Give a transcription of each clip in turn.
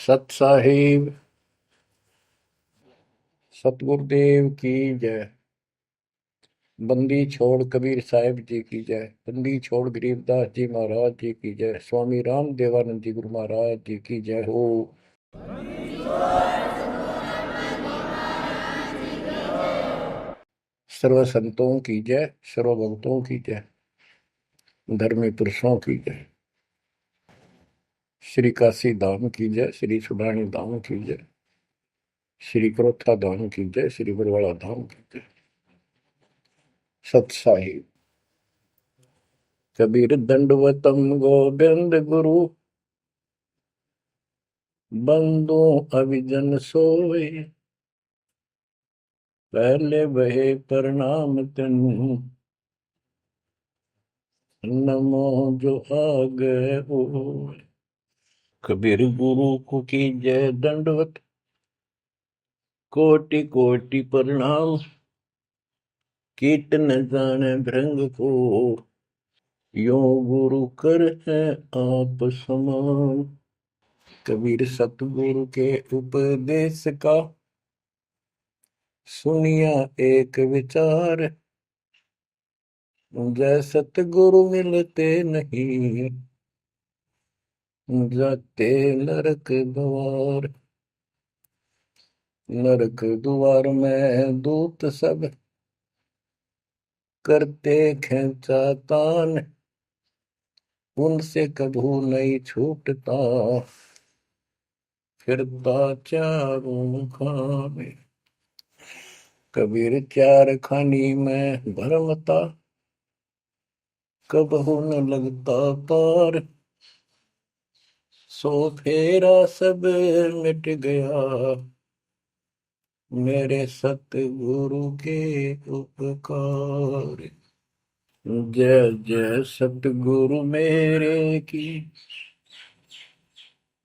सत साहिब सतगुरुदेव की जय। बंदी छोड़ कबीर साहिब जी की जय। बंदी छोड़ गरीबदास जी महाराज जी की जय। स्वामी राम देवानंद जी गुरु महाराज जी की जय हो। सर्व संतों की जय, सर्व भक्तों की जय, धर्मी पुरुषों की जय। श्री काशी धाम की जय, श्री सुडानी धाम की जय, श्री क्रोथा धाम की जय, श्री बरवाड़ा धाम की जय। सत साहिब कबीर दंडवतम गोविंद गुरु, बंदो अभिजन सोए, पहले बहे प्रणाम तिन, नमो जो आगे हो। कबीर गुरु को की जय दंडवत, कोटि कोटि प्रणाम, कीट न जाने भृंग को, यो गुरु कर है आप समान। कबीर सतगुरु के उपदेश का, सुनिया एक विचार, जय सतगुरु मिलते नहीं, जाते नरक द्वार। नरक द्वार में दूत सब, करते खेचा तान, उनसे कभू नहीं छूटता, फिरता चारों खाने। कबीर चार खानी में भरमता, कबहू न लगता पार, सो फेरा सब मिट गया, मेरे सतगुरु के उपकार। जय जय सतगुरु मेरे की,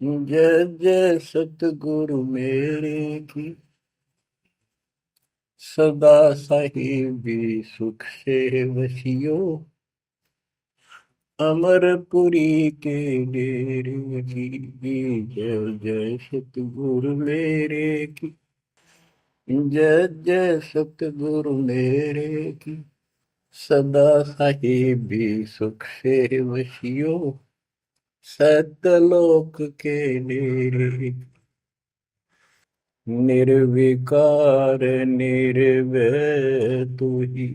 जय जय सतगुरु मेरे की, सदा साहिबी सुख से वसियो, अमरपुरी के डेरे की। जय जय सतगुरु मेरे की, जय जय सतगुरु मेरे की, सदा साहिबी सुख से वसियो, सतलोक के डेरे। निर्विकार निर्भय तू ही,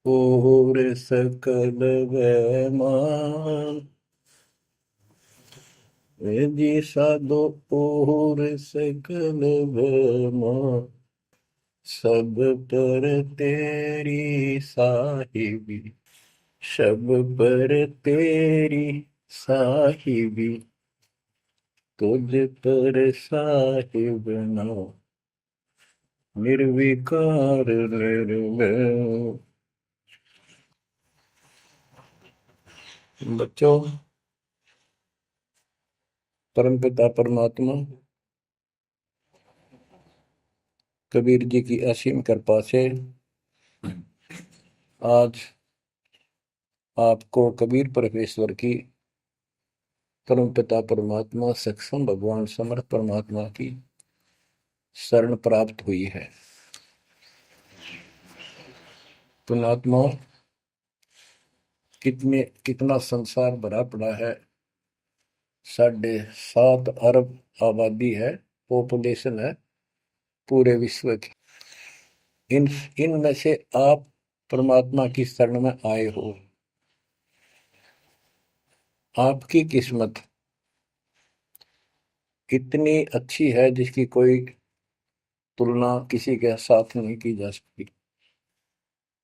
और सकल वैमान, जी साधो और सकल वैमान, सब पर तेरी साहिबी, सब पर तेरी साहिबी, तुझ पर साहिब नाम, निर्विकार निर्भय। बच्चों, परमपिता परमात्मा कबीर जी की असीम कृपा से आज आपको कबीर परमेश्वर की, परमपिता परमात्मा सक्षम भगवान समर्थ परमात्मा की शरण प्राप्त हुई है। पुण्यात्मा, कितना संसार भरा पड़ा है। 7.5 अरब आबादी है, पॉपुलेशन है पूरे विश्व की। इनमें से आप परमात्मा की शरण में आए हो। आपकी किस्मत इतनी अच्छी है जिसकी कोई तुलना किसी के साथ नहीं की जा सकती।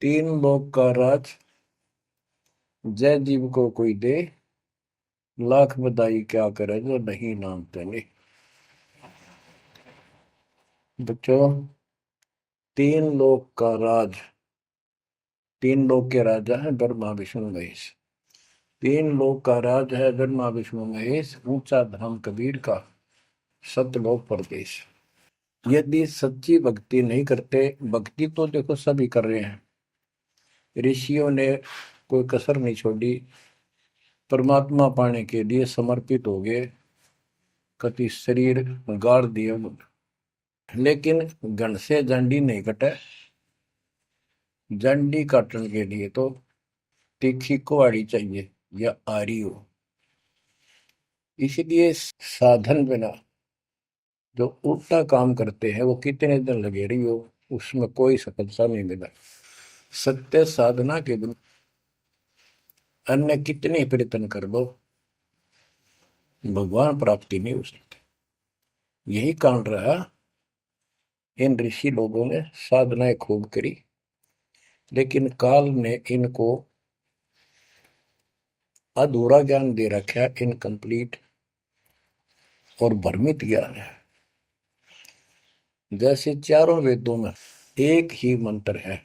3 लोक का राज जय जीव को कोई दे, लाख बधाई क्या करे जो नहीं नाम तेने। बच्चों, 3 लोक का राज, 3 लोक के राजा है ब्रह्मा विष्णु महेश। 3 लोक का राज है ब्रह्मा विष्णु महेश, ऊंचा धाम कबीर का, सतलोक परदेश। यदि सच्ची भक्ति नहीं करते, भक्ति तो देखो सभी कर रहे हैं, ऋषियों ने कोई कसर नहीं छोड़ी, परमात्मा पाने के लिए समर्पित हो गए। कति शरीर गाड़ दिए, लेकिन घन से जंडी नहीं कटे। जंडी काटने के लिए तो तीखी कुहाड़ी चाहिए या आरी हो। इसलिए साधन बिना जो उल्टा काम करते हैं वो कितने दिन लगे रही हो, उसमें कोई सफलता नहीं मिला। सत्य साधना के बिना अन्य कितने प्रयत्न कर लो, भगवान प्राप्ति नहीं हो सकती। यही कारण रहा, इन ऋषि लोगों ने साधनाएं खूब करी, लेकिन काल ने इनको अधूरा ज्ञान दे रखा है, इनकम्प्लीट और भ्रमित ज्ञान है। जैसे चारों वेदों में एक ही मंत्र है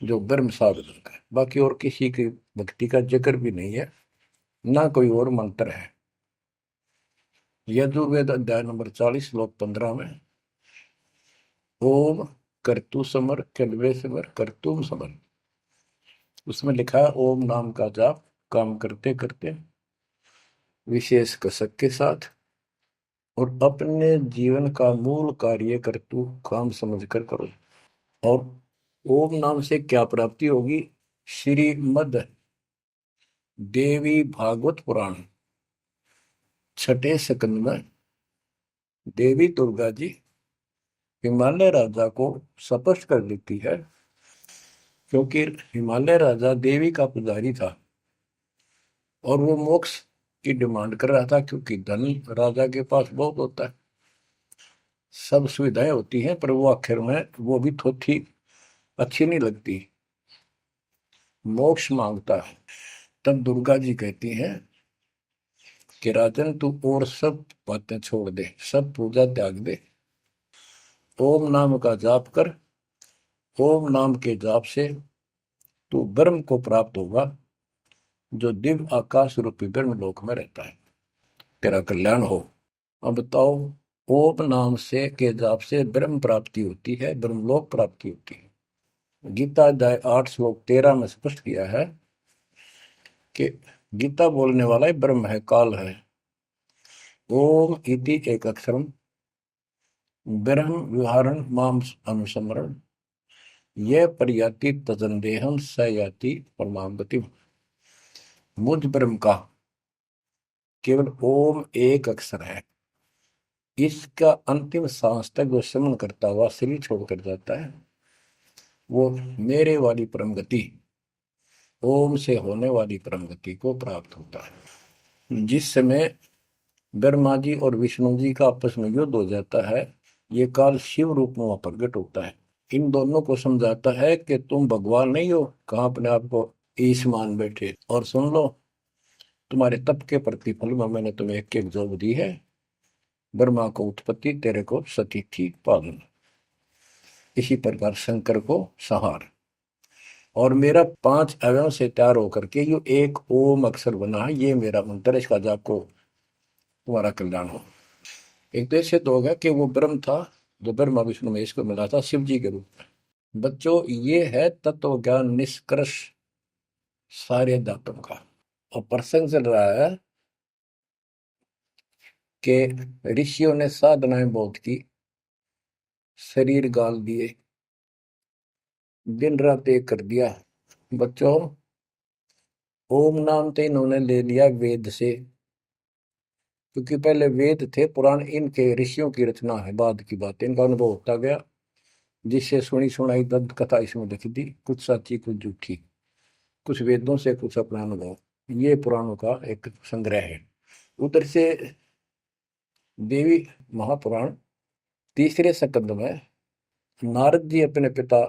जो ब्रह्म साधन का, बाकी और किसी की भक्ति का जिक्र भी नहीं है, ना कोई और मंत्र है। यजुर्वेद अध्याय नंबर 40 श्लोक 15 में ओम कर्तु समर कलवे समर कर्तुम समर, उसमें लिखा है ओम नाम का जाप काम करते करते विशेष कसक के साथ और अपने जीवन का मूल कार्य कर्तु काम समझकर करो। और ओम नाम से क्या प्राप्ति होगी? श्रीमद देवी भागवत पुराण छठे स्कंद में देवी दुर्गा जी हिमालय राजा को स्पष्ट कर देती है, क्योंकि हिमालय राजा देवी का पुजारी था और वो मोक्ष की डिमांड कर रहा था, क्योंकि धन राजा के पास बहुत होता है, सब सुविधाएं होती हैं, पर वो आखिर में वो भी थोड़ी अच्छी नहीं लगती, मोक्ष मांगता है। तब दुर्गा जी कहती हैं कि राजन तू और सब बातें छोड़ दे, सब पूजा त्याग दे, ओम नाम का जाप कर। ओम नाम के जाप से तू ब्रह्म को प्राप्त होगा, जो दिव्य आकाश रूपी ब्रह्म लोक में रहता है, तेरा कल्याण हो। अब बताओ, ओम नाम से के जाप से ब्रह्म प्राप्ति होती है, ब्रह्मलोक प्राप्ति होती है। गीता अध्याय 8 श्लोक 13 में स्पष्ट किया है कि गीता बोलने वाला ही ब्रह्म है, काल है। ओम इति एक अक्षरम ब्रह्म विहारण माम अनुसमरण ये पर्याति तजंदेहम स याति परमाम गति। मुझ ब्रह्म का केवल ओम एक अक्षर है, इसका अंतिम सांस तक जो श्रवण करता हुआ शरीर छोड़कर जाता है, वो मेरे वाली परम गति, ओम से होने वाली परम गति को प्राप्त होता है। जिस समय ब्रह्मा जी और विष्णु जी का आपस में युद्ध हो जाता है, ये काल शिव रूप में वहां प्रकट होता है, इन दोनों को समझाता है कि तुम भगवान नहीं हो, कहाँ अपने आप को ईश मान बैठे, और सुन लो, तुम्हारे तप के प्रतिफल में मैंने तुम्हें एक एक जोग दी है, ब्रह्मा को उत्पत्ति, तेरे को सतीथि पालन। इसी प्रकार शंकर को संहार, और मेरा 5 अवयव से तैयार होकर के ये एक ओम अक्षर बना है, ये मेरा मंत्र, इसका जाप को तुम्हारा कल्याण हो। एक तो ऐसे तो होगा कि वो ब्रह्म था जो ब्रह्मा विष्णु महेश को मिला था शिव जी के रूप में। बच्चों, ये है तत्व ज्ञान निष्कर्ष सारे दातों का। और प्रसंग चल रहा है कि ऋषियों ने साधनाएं बहुत की, शरीर गाल दिए, दिन रात एक कर दिया। बच्चों, ओम नाम तो इन्होंने ले लिया वेद से, क्योंकि पहले वेद थे पुराण, इनके ऋषियों की रचना है, बाद की बात, इनका अनुभव होता गया, जिससे सुनी सुनाई दंत कथा इसमें लिख दी, कुछ सच्ची कुछ झूठी, कुछ वेदों से कुछ अपना अनुभव, ये पुराणों का एक संग्रह है। उधर से देवी महापुराण तीसरे स्कंद में नारद जी अपने पिता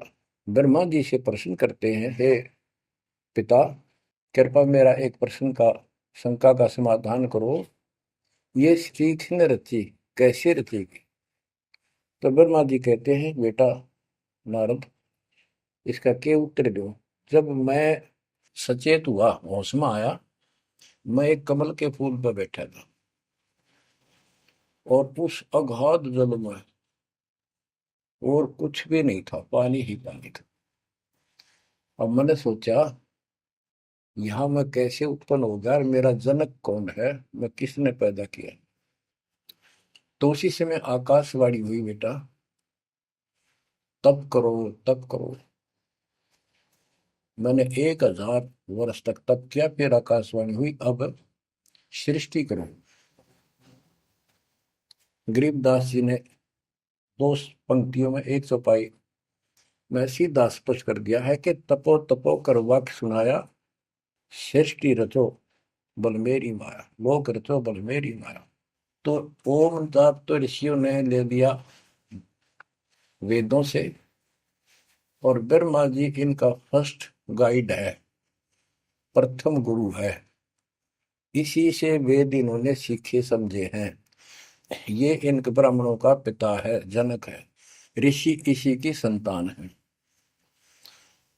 ब्रह्मा जी से प्रश्न करते हैं, हे पिता, कृपा मेरा एक प्रश्न का शंका का समाधान करो, ये सृष्टि किसने रची, कैसे रचेगी? तो ब्रह्मा जी कहते हैं, बेटा नारद, इसका क्या उत्तर दूं? जब मैं सचेत हुआ, होश में आया, मैं एक कमल के फूल पर बैठा था और उस अगाध जल में और कुछ भी नहीं था, पानी ही पानी था। अब मैंने सोचा, यहाँ मैं कैसे उत्पन्न हो गया, मेरा जनक कौन है, मैं किसने पैदा किया? तो उसी समय आकाशवाणी हुई, बेटा तप करो, तप करो। मैंने 1000 वर्ष तक तप किया, फिर आकाशवाणी हुई, अब सृष्टि करो। गरीबदास जी ने दो पंक्तियों में एक चौपाई में सीधा स्पष्ट कर दिया है कि तपो तपो कर वाक्य सुनाया, सृष्टि रचो बल मेरी माया, लोक रचो बल मेरी माया। तो ओम जाप तो ऋषियों ने ले लिया वेदों से, और ब्रह्मा जी इनका फर्स्ट गाइड है, प्रथम गुरु है। इसी से वेद इन्होंने सीखे समझे हैं। ये इन ब्राह्मणों का पिता है, जनक है, ऋषि इसी की संतान है।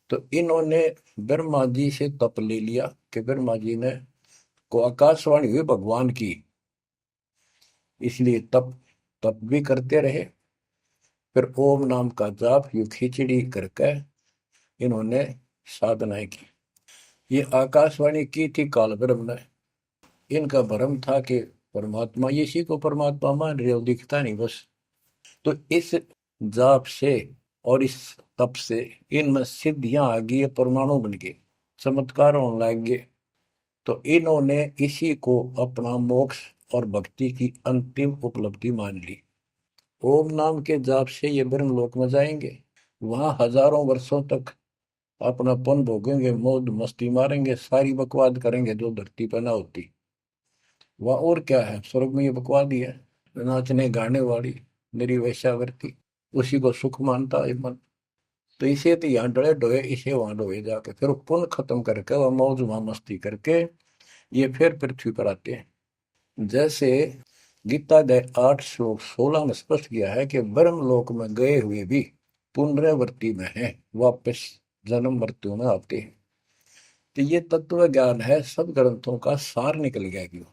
तो इन्होंने ब्रह्मा जी से तप ले लिया कि ब्रह्मा जी ने को आकाशवाणी हुई भगवान की, इसलिए तप तप भी करते रहे। फिर ओम नाम का जाप यू खिचड़ी करके इन्होंने साधनाएं की। ये आकाशवाणी की थी काल ब्रह्म ने। इनका भ्रम था कि परमात्मा, इसी को परमात्मा मान रहे हो, दिखता नहीं बस। तो इस जाप से और इस तप से इनमें सिद्धियां आ गई, परमाणु बन गए, चमत्कार होने लग गए। तो इन्होंने इसी को अपना मोक्ष और भक्ति की अंतिम उपलब्धि मान ली। ओम नाम के जाप से ये ब्रह्मलोक में जाएंगे, वहां हजारों वर्षों तक अपना पन भोगेंगे, मौज मस्ती मारेंगे, सारी बकवाद करेंगे जो धरती पर ना होती। वह और क्या है, स्वर्ग में ये बकवाद ही है, नाचने गाने वाली मेरी वैश्यावृत्ति, उसी को सुख मानता है मन। तो इसे तो यहाँ डरे डोए, इसे वहां डोए जाके, फिर पुण्य खत्म करके वह मौज वहां मस्ती करके ये फिर पृथ्वी पर आते हैं। जैसे गीता अध्याय 8 श्लोक 16 में स्पष्ट किया है कि ब्रह्मलोक में गए हुए भी पुनरावृत्ति में है, वापस जन्म मृत्यु में आते हैं। तो ये तत्व ज्ञान है, सब ग्रंथों का सार निकल गया क्यों।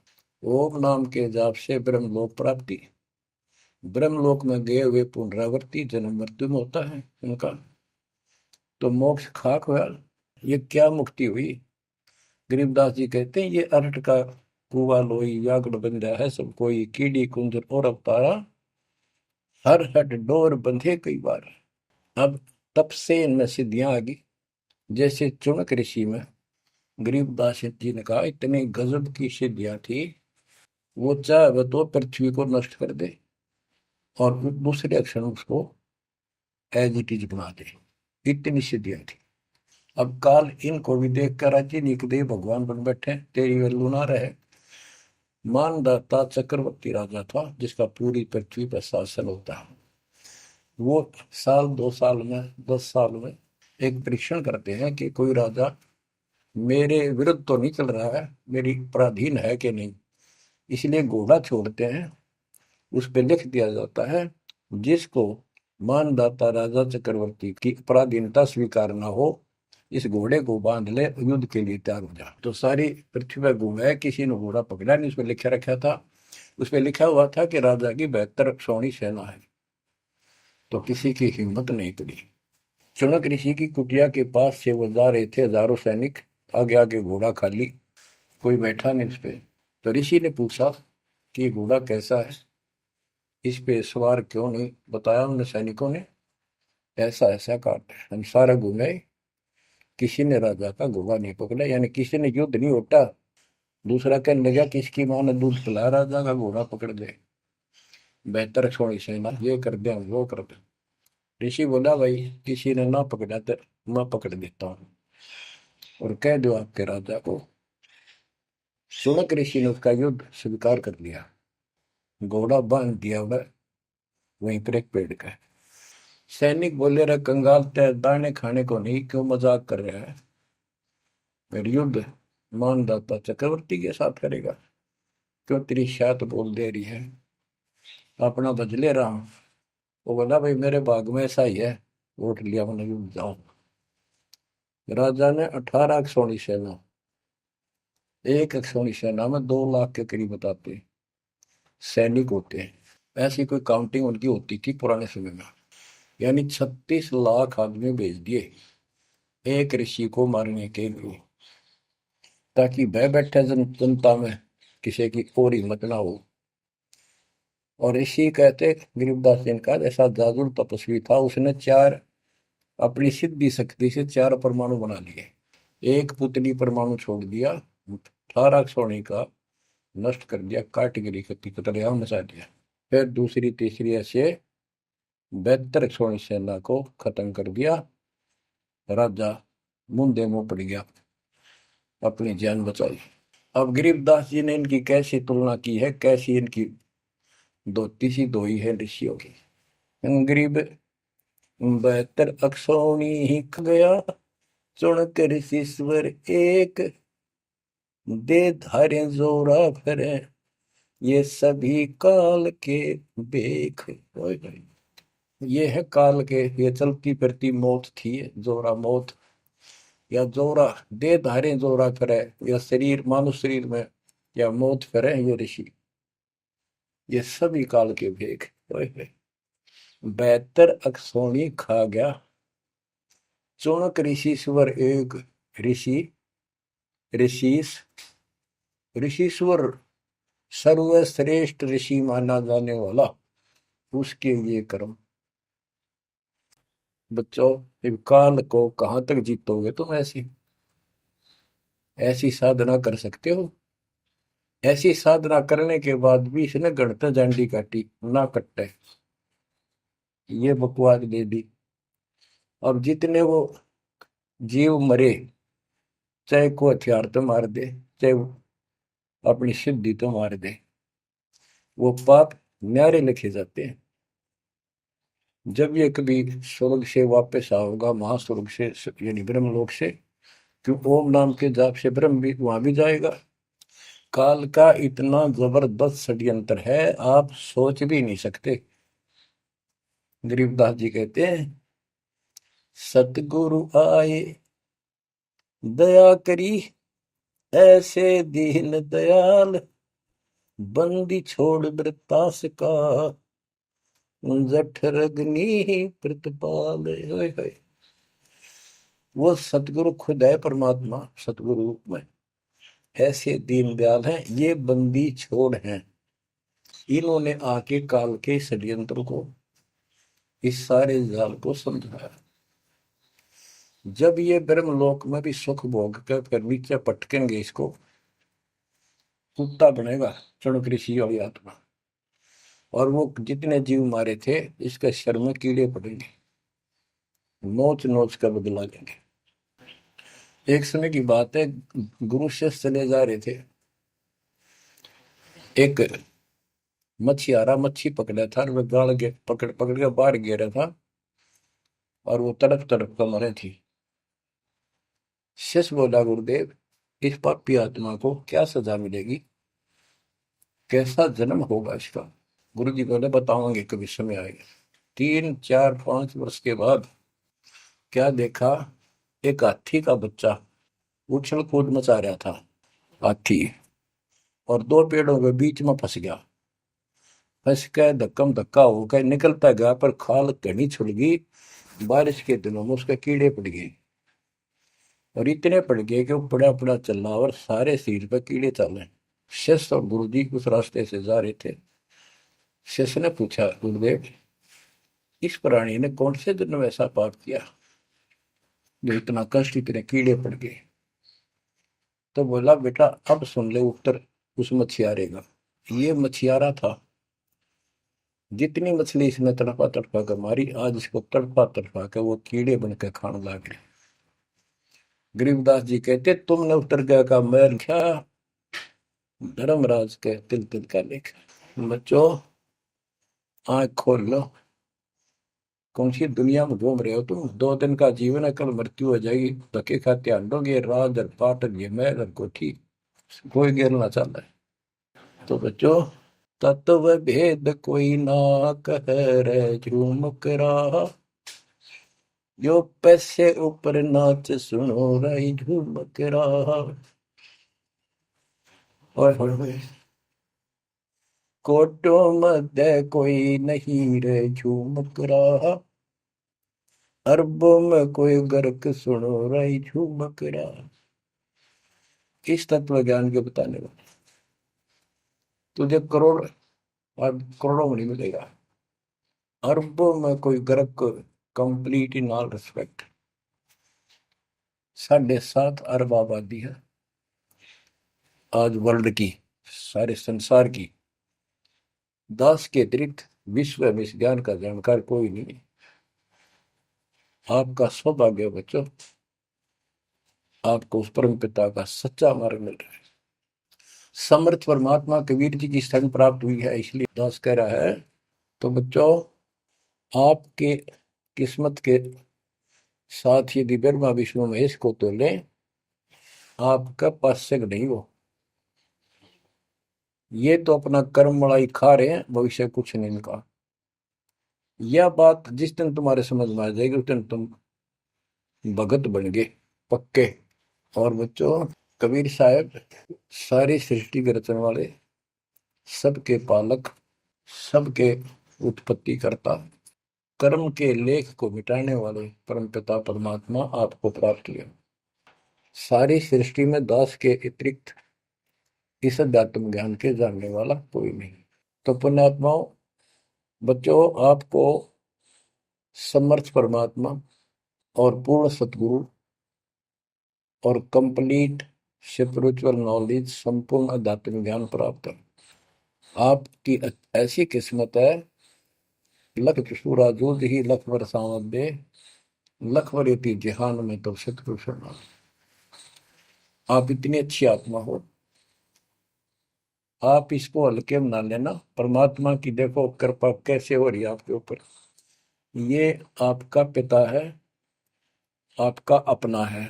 ओम नाम के जाप से ब्रह्मलोक प्राप्ति, ब्रह्मलोक में गए हुए पुनरावृत्ति जन्म मृत्यु में होता है उनका। तो मोक्ष खाक हुआ, ये क्या मुक्ति हुई। गरीबदास जी कहते हैं, ये अरट का कुआ लोई व्याकुल बंधा है सब कोई, कीड़ी कुंजर और अवतारा, हर हट डोर बंधे कई बार। अब तब से इनमें सिद्धियां आ गई। जैसे चुनक ऋषि में गरीबदास जी ने कहा, इतनी गजब की सिद्धियां थी, वो चाहे वह तो पृथ्वी को नष्ट कर दे और दूसरे क्षण उसको एज इट इज बना दे, इतनी सिद्धियां थी। अब काल इनको भी देख कर राजी निकदे भगवान बन बैठे, तेरी वैल्यू ना रहे। मानदाता चक्रवर्ती राजा था जिसका पूरी पृथ्वी पर शासन होता है। वो साल 2 साल में 10 साल में एक परीक्षण करते हैं कि कोई राजा मेरे विरुद्ध तो नहीं चल रहा है, मेरी पराधीन है कि नहीं। इसलिए घोड़ा छोड़ते हैं, उस पर लिख दिया जाता है, जिसको मानदाता राजा चक्रवर्ती की पराधीनता स्वीकार न हो, इस घोड़े को बांध ले, युद्ध के लिए तैयार हो जा। तो सारी पृथ्वी पर घूमे, किसी ने घोड़ा पकड़ा नहीं। उस पर लिखा रखा था, उस पर लिखा हुआ था कि राजा की 72 सौणी सेना है। तो किसी की हिम्मत नहीं पड़ी। चुनक ऋषि की कुटिया के पास से वो जा रहे थे, हजारों सैनिक, आगे आगे घोड़ा खाली, कोई बैठा नहीं उस पे। तो ऋषि ने पूछा कि ये घोड़ा कैसा है, इस पे सवार क्यों नहीं। बताया उन सैनिकों ने, ऐसा ऐसा काट हम सारा घूमे, किसी ने राजा का घोड़ा नहीं पकड़ा, यानी किसी ने युद्ध नहीं उठा। दूसरा कहने लगा कि इसकी माँ ने दूध पिलाया, राजा का घोड़ा पकड़ दे, बेहतर छोड़ी सेना, ये कर दे वो कर दे। ऋषि बोला, भाई किसी ने ना पकड़ा तो मैं पकड़ देता हूँ, और कह दो आपके राजा को। सुनक ऋषि ने उसका युद्ध स्वीकार कर लिया, घोड़ा बांध दिया वह वहीं पर एक पेड़ का। सैनिक बोले, रहा कंगाल तय दाने खाने को नहीं, क्यों मजाक कर रहा है, फिर युद्ध मानदाता चक्रवर्ती के साथ करेगा, क्यों तेरी शायद बोल दे रही है, अपना बदले रहा हूं। वो बोला, भाई मेरे भाग में ऐसा ही है, वोट लिया मैंने, युद्ध जाऊं। राजा ने 18 अक्षौणी सेना, एक अक्षौणी सेना में 2 लाख के करीब बताते सैनिक होते हैं, ऐसी कोई काउंटिंग उनकी होती थी पुराने समय में। यानी 36 लाख आदमी भेज दिए एक ऋषि को मारने के लिए, ताकि भय बैठे जनता में, किसी की और हिम्मत ना हो। और ऋषि कहते गरीबदास जी ने कहा ऐसा जादू तपस्वी था, उसने चार अपनी सिद्धि शक्ति से चार परमाणु बना लिए। एक पुतली परमाणु छोड़ दिया, 18 सोने का नष्ट कर दिया, काटगिरी के पितरियां मचा दिया। फिर दूसरी तीसरी ऐसे 72 सोनी सेना को खत्म कर दिया। राजा मुंदे मुंह पड़ गया, अपनी जान बचाई। अब गरीबदास जी ने इनकी कैसी तुलना की है, कैसी इनकी दोती सी धोई है ऋषियों की। गरीब 72 अक्षौणी ही ख गया, चुन कर शीश्वर एक, दे धारे जोरा फिरे, ये सभी काल के बेख। ये है काल के, ये चलती फिरती मौत थी, जोरा मौत, या जोरा दे धारे जोरा करे, या शरीर मानव शरीर में या मौत करे, ये ऋषि, ये सभी काल के भेख। 72 अक्षौणी खा गया, चौणक ऋषिश्वर एक। ऋषि ऋषिस ऋषिश्वर सर्वश्रेष्ठ ऋषि माना जाने वाला, उसके ये कर्म। बच्चों, इस काल को कहां तक जीतोगे तुम? ऐसी ऐसी साधना कर सकते हो? ऐसी साधना करने के बाद भी इसने गणत झंडी काटी ना कट्टे, ये बकवास दे दी। अब जितने वो जीव मरे, चाहे को हथियार तो मार दे, चाहे अपनी सिद्धि तो मार दे, वो पाप न्यारे लिखे जाते हैं। जब ये कभी स्वर्ग से वापस आओगा, महास्वर्ग से यानी ब्रह्मलोक से, क्यों ओम नाम के जाप से ब्रह्म भी वहां भी जाएगा। काल का इतना जबरदस्त षड्यंत्र है, आप सोच भी नहीं सकते। गरीबदास जी कहते हैं, सतगुरु आए दया करी, ऐसे दीन दयाल, बंदी छोड़ वृतास का, जठरग्नि प्रतिपाल। वो सतगुरु खुद है, परमात्मा सतगुरु रूप में ऐसे दीन दयाल हैं, ये बंदी छोड़ हैं। इन्होंने आके काल के षड्यंत्र को, इस सारे जाल को समझाया। जब ये ब्रह्मलोक में भी सुख भोग कर फिर नीचे पटकेंगे, इसको कुत्ता बनेगा चणक ऋषि वाली आत्मा। और वो जितने जीव मारे थे, इसके शर में कीड़े पड़ेंगे, नोच नोच कर बदला लेंगे। एक समय की बात है, गुरु शिष्य चले जा रहे थे, एक मछियारा मच्छी पकड़ा था, वह गाड़ के पकड़ पकड़ के बाहर गिरा था, और वो तड़प तड़प कर मरे थी। शिष्य बोला, गुरुदेव, इस पापी आत्मा को क्या सजा मिलेगी, कैसा जन्म होगा इसका? गुरु जी बोले, बताओगे कभी समय आएगा। 3 4 5 वर्ष के बाद क्या देखा, एक हाथी का बच्चा उछल कूद मचा रहा था, हाथी, और दो पेड़ों के बीच में फंस गया। फंस के धक्कम धक्का होकर निकलता गया, पर खाल घनी छुड़ गई। बारिश के दिनों में उसके कीड़े पड़ गए, और इतने पड़ गए कि वो पड़ा पड़ा चल रहा, और सारे शरीर पर कीड़े चले। शिष्य और गुरु जी उस रास्ते से जा रहे थे। शिष्य ने पूछा, गुरुदेव, इस प्राणी ने कौन से दिन में ऐसा पाप किया जो इतना कष्ट, इतने कीड़े पड़ गए? तो बोला, बेटा अब सुन ले उत्तर उस मछियारे का। ये मछियारा था, जितनी मछली इसने तड़पा तड़पा कर मारी, आज इसको तड़पा तड़पा कर वो कीड़े बनकर खाने लग गए। गरीबदास जी कहते, तुमने उत्तर गया का मैल क्या, धर्मराज के तिल तिल का लेख। बच्चों, आंख खोल लो, कौन सी दुनिया में घूम रहे हो तुम? 2 दिन का जीवन है, कल मृत्यु हो जाएगी। धक्के खाते आंडोगे, राज और पाट और ये महल और कोठी, कोई गिरना चाहता है। तो बच्चों, तत्व भेद कोई ना कह रे झूमक रहा, जो पैसे ऊपर नाच सुनो रही झूमक रहा। और कोटो मध्य कोई नहीं रे झूमक रहा, अरबों में कोई गर्क सुनो रही झूमक रहा। इस तत्व ज्ञान के बताने वाले तुझे करोड़ और करोड़ों में नहीं मिलेगा, अरबों में कोई ग्रह को, कंप्लीट इन ऑल रिस्पेक्ट। 7.5 अरब आबादी है आज वर्ल्ड की, सारे संसार की। 10 के अतिरिक्त विश्व में इस ज्ञान का जानकार कोई नहीं है। आपका सौभाग्य बच्चों, आपको उस परम पिता का सच्चा मार्ग मिल रहा है। समर्थ परमात्मा कबीर जी की शरण प्राप्त हुई है, इसलिए दास कह रहा है। तो बच्चों, आपके किस्मत के साथ यदि ब्रह्मा विष्णु महेश को तो लें, आपका पास्यक नहीं हो। ये तो अपना कर्म मलाई खा रहे हैं, भविष्य कुछ नहीं इनका। यह बात जिस दिन तुम्हारे समझ में आ जाएगी, उस दिन तुम भगत बन गए पक्के। और बच्चों, कबीर साहब सारी सृष्टि के रचने वाले, सबके पालक, सबके उत्पत्ति करता, कर्म के लेख को मिटाने वाले परमपिता परमात्मा आपको प्राप्त हुए। सारी सृष्टि में दास के अतिरिक्त इस अध्यात्म ज्ञान के जानने वाला कोई नहीं। तो पुण्यात्माओं, बच्चों, आपको समर्थ परमात्मा और पूर्ण सतगुरु और कंप्लीट स्पिरिचुअल नॉलेज, संपूर्ण अध्यात्म ज्ञान प्राप्त है। आपकी ऐसी किस्मत है, लख चुसूरा जूझ ही लख बरसावत दे, लख वरेती जिहान में तो सतगुरु शरणा। आप इतनी अच्छी आत्मा हो, आप इसको हल्के में ना लेना। परमात्मा की देखो कृपा कैसे हो रही है आपके ऊपर। ये आपका पिता है, आपका अपना है।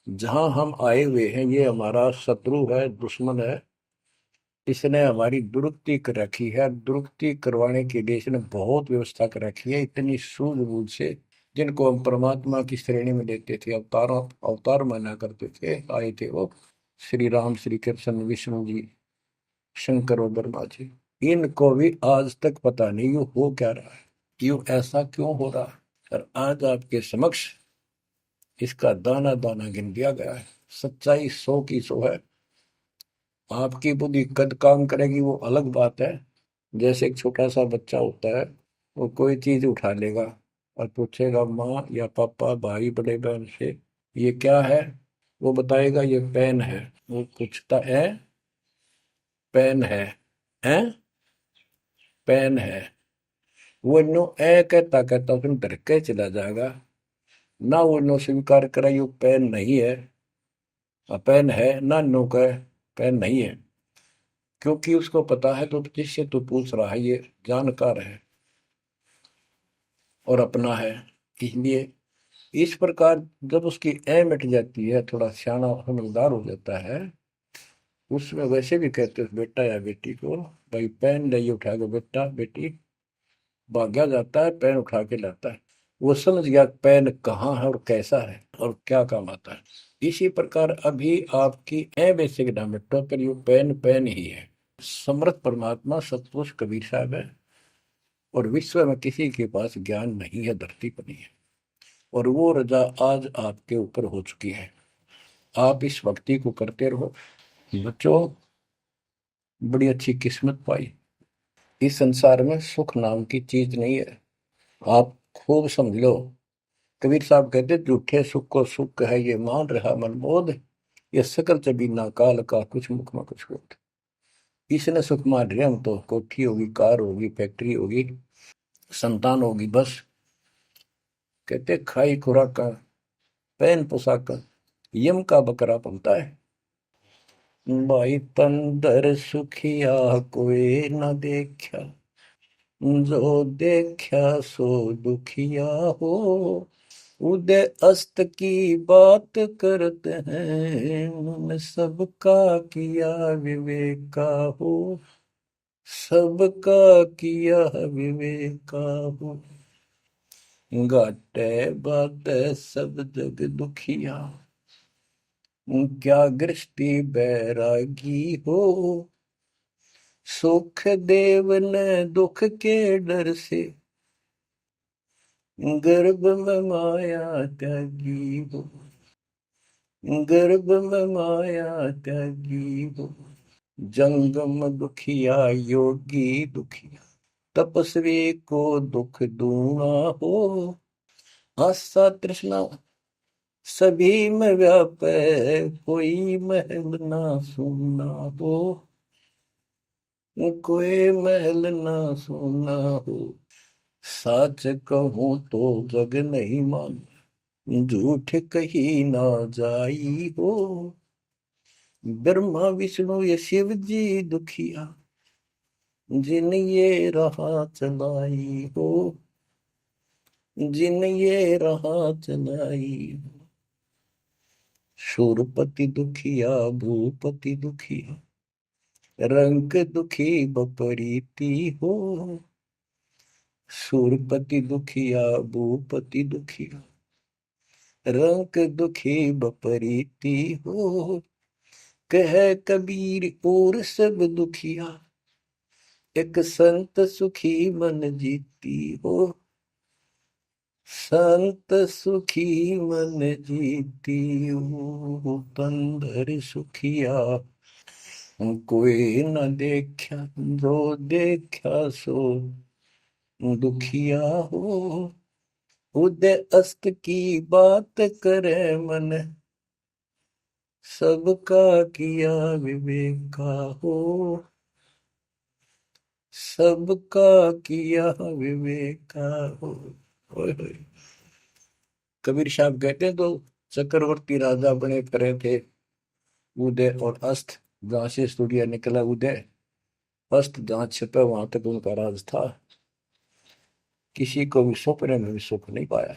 जहां हम आए हुए हैं, ये हमारा शत्रु है, दुश्मन है। इसने हमारी दुरुक्ति कर रखी है, दुरुक्ति करवाने के लिए इसने बहुत व्यवस्था कर रखी है, इतनी सूझबूझ से। जिनको हम परमात्मा की श्रेणी में लेते थे, अवतार माना करते थे, आए थे वो श्री राम, श्री कृष्ण, विष्णु जी, शंकर और ब्रह्मा जी। इनको भी आज तक पता नहीं ये हो क्या रहा है, क्यों ऐसा क्यों हो रहा है। और आज आपके समक्ष इसका दाना दाना गिन दिया गया है। सच्चाई 100 की 100 है। आपकी बुद्धि कद काम करेगी वो अलग बात है। जैसे एक छोटा सा बच्चा होता है, वो कोई चीज उठा लेगा और पूछेगा माँ या पापा, भाई, बड़े बहन से, ये क्या है। वो बताएगा ये पेन है। वो पूछता है पेन है पेन है। वो नो ए कहता कहता उसमें डर के चला जाएगा। ना वो नो स्वीकार करे ये पेन नहीं है, पेन है, ना नो कहे पेन नहीं है। क्योंकि उसको पता है तो जिससे तू पूछ रहा है ये जानकार है और अपना है। इसलिए इस प्रकार जब उसकी ए मिट जाती है, थोड़ा सियाना समझदार हो जाता है, उसमें वैसे भी कहते हैं बेटा या बेटी को, भाई पेन नहीं उठा के बेटा बेटी, भाग्या जाता है पेन उठा के लाता है। वो समझ गया पेन कहाँ है और कैसा है और क्या काम आता है। इसी प्रकार अभी आपकी ए बेसिक ना मिटो, पर ये पेन पेन ही है। समर्थ परमात्मा सतपुरुष कबीर साहब है, और विश्व में किसी के पास ज्ञान नहीं है, धरती पर नहीं है। और वो रजा आज आपके ऊपर हो चुकी है। आप इस भक्ति को करते रहो बच्चों। बड़ी अच्छी किस्मत पाई। इस संसार में सुख नाम की चीज नहीं है, आप खूब समझ लो। कबीर साहब कहते झूठे सुख को सुख है ये मान रहा मनमोद, ये सकल जबीना काल का कुछ मुख में कुछ बोध। इसने सुख मान रहे हम तो, कोठी होगी, कार होगी, फैक्ट्री होगी, संतान होगी, बस। कहते खाई खुराक, पहन पोशाक, यम का बकरा बनता है। भाई तंदर सुखिया कोई न देखा, जो देखा सो दुखिया हो। उदय अस्त की बात करते हैं, उन सबका किया विवेका हो, सबका किया विवेका हो। घाटे बाटे सब जग दुखिया, क्या गृष्टि बैरागी हो। सुख देव ने दुख के डर से, गर्भ में माया त्यागी हो, गर्भ में माया त्यागी हो। जंगम दुखिया योगी दुखिया, तपस्वी को दुख दूना हो। आशा तृष्णा सभी में व्यापे, कोई महल ना सुना हो। कोई महल ना सुना हो। सच कहूं तो जग नहीं मान, झूठ कही ना जाई हो। ब्रह्मा विष्णु ये शिव जी दुखिया, जिन ये राह चलाई हो। जिन ये राह चलाई हो। शूरपति दुखिया भूपति दुखिया, रंग दुखी बपरीती हो। शूरपति दुखिया भूपति दुखिया, रंग दुखी बपरीती हो। कह कबीर और सब दुखिया, एक संत सुखी मन जीती हो। संत सुखी मन जीती हो। तंदर सुखिया कोई न देखा, जो देखा सो दुखिया हो। उदय अस्त की बात करे मन, सबका किया विवेका हो। सबका किया विवेका हो। ओए होए। कबीर साहब कहते हैं तो चक्रवर्ती राजा बने करे थे। उदय और अस्त, जहां से सूर्य निकला उदय, अस्त जहां छिपा वहां तक उनका राज था। किसी को भी सपने में भी सुख नहीं पाया।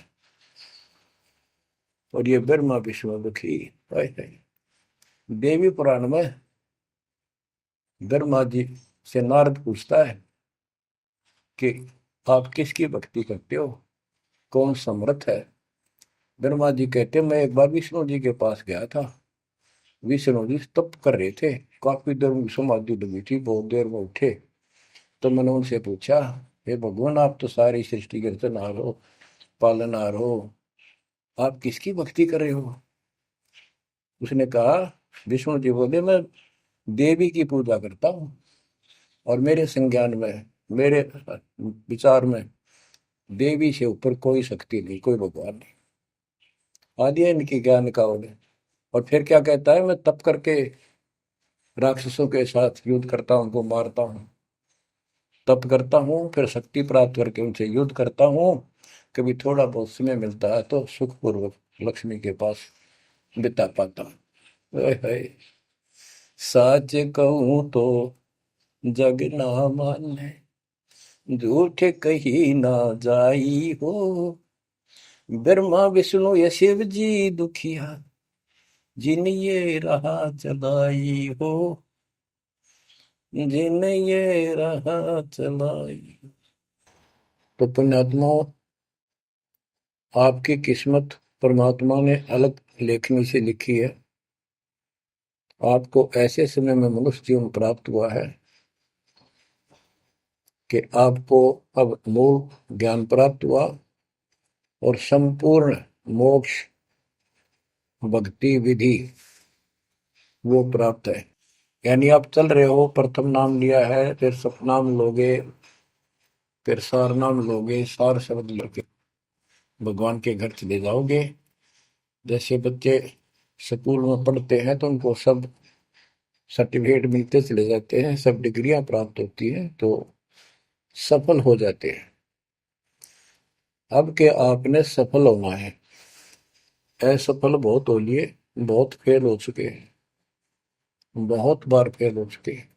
और ये ब्रह्मा विष्णु दुखी है। देवी पुराण में ब्रह्मा जी से नारद पूछता है कि आप किसकी भक्ति करते हो, कौन समर्थ है। ब्रह्मा जी कहते मैं एक बार विष्णु जी के पास गया था। विष्णु जी तप कर रहे थे, काफी देर में समाधि लगी थी, बहुत देर में उठे। तो मैंने उनसे पूछा, हे भगवान आप तो सारी सृष्टि के रचनहार हो, पालनहार हो, आप किसकी भक्ति कर रहे हो। उसने कहा, विष्णु जी बोले मैं देवी की पूजा करता हूँ, और मेरे संज्ञान में, मेरे विचार में देवी से ऊपर कोई शक्ति नहीं, कोई भगवान नहीं। आदि है इनकी ज्ञान का उन्हें। और फिर क्या कहता है, मैं तप करके राक्षसों के साथ युद्ध करता हूँ, उनको मारता हूँ, तप करता हूँ, फिर शक्ति प्राप्त करके उनसे युद्ध करता हूँ। कभी थोड़ा बहुत समय मिलता है तो सुखपूर्वक लक्ष्मी के पास बिता पाता हूँ। सच कहूँ तो जग ना माने, झूठ कही ना जाई हो। ब्रह्मा विष्णु ये शिव जी दुखिया, जिन ये राह चलाई हो। जिन ये राह चलाई। तो पुण्यात्माओं, आपकी किस्मत परमात्मा ने अलग लेखनी से लिखी है। आपको ऐसे समय में मनुष्य जीवन प्राप्त हुआ है कि आपको अब मूल ज्ञान प्राप्त हुआ और संपूर्ण मोक्ष भक्ति विधि वो प्राप्त है। यानी आप चल रहे हो, प्रथम नाम लिया है, फिर सतनाम लोगे, फिर सार नाम लोगे, सार शब्द लोगे, भगवान के घर चले जाओगे। जैसे बच्चे स्कूल में पढ़ते हैं तो उनको सब सर्टिफिकेट मिलते चले जाते हैं, सब डिग्रियां प्राप्त होती हैं, तो सफल हो जाते हैं। अब के आपने सफल होना है। असफल बहुत हो लिए, बहुत फेल हो चुके हैं, बहुत बार फेल हो चुके हैं।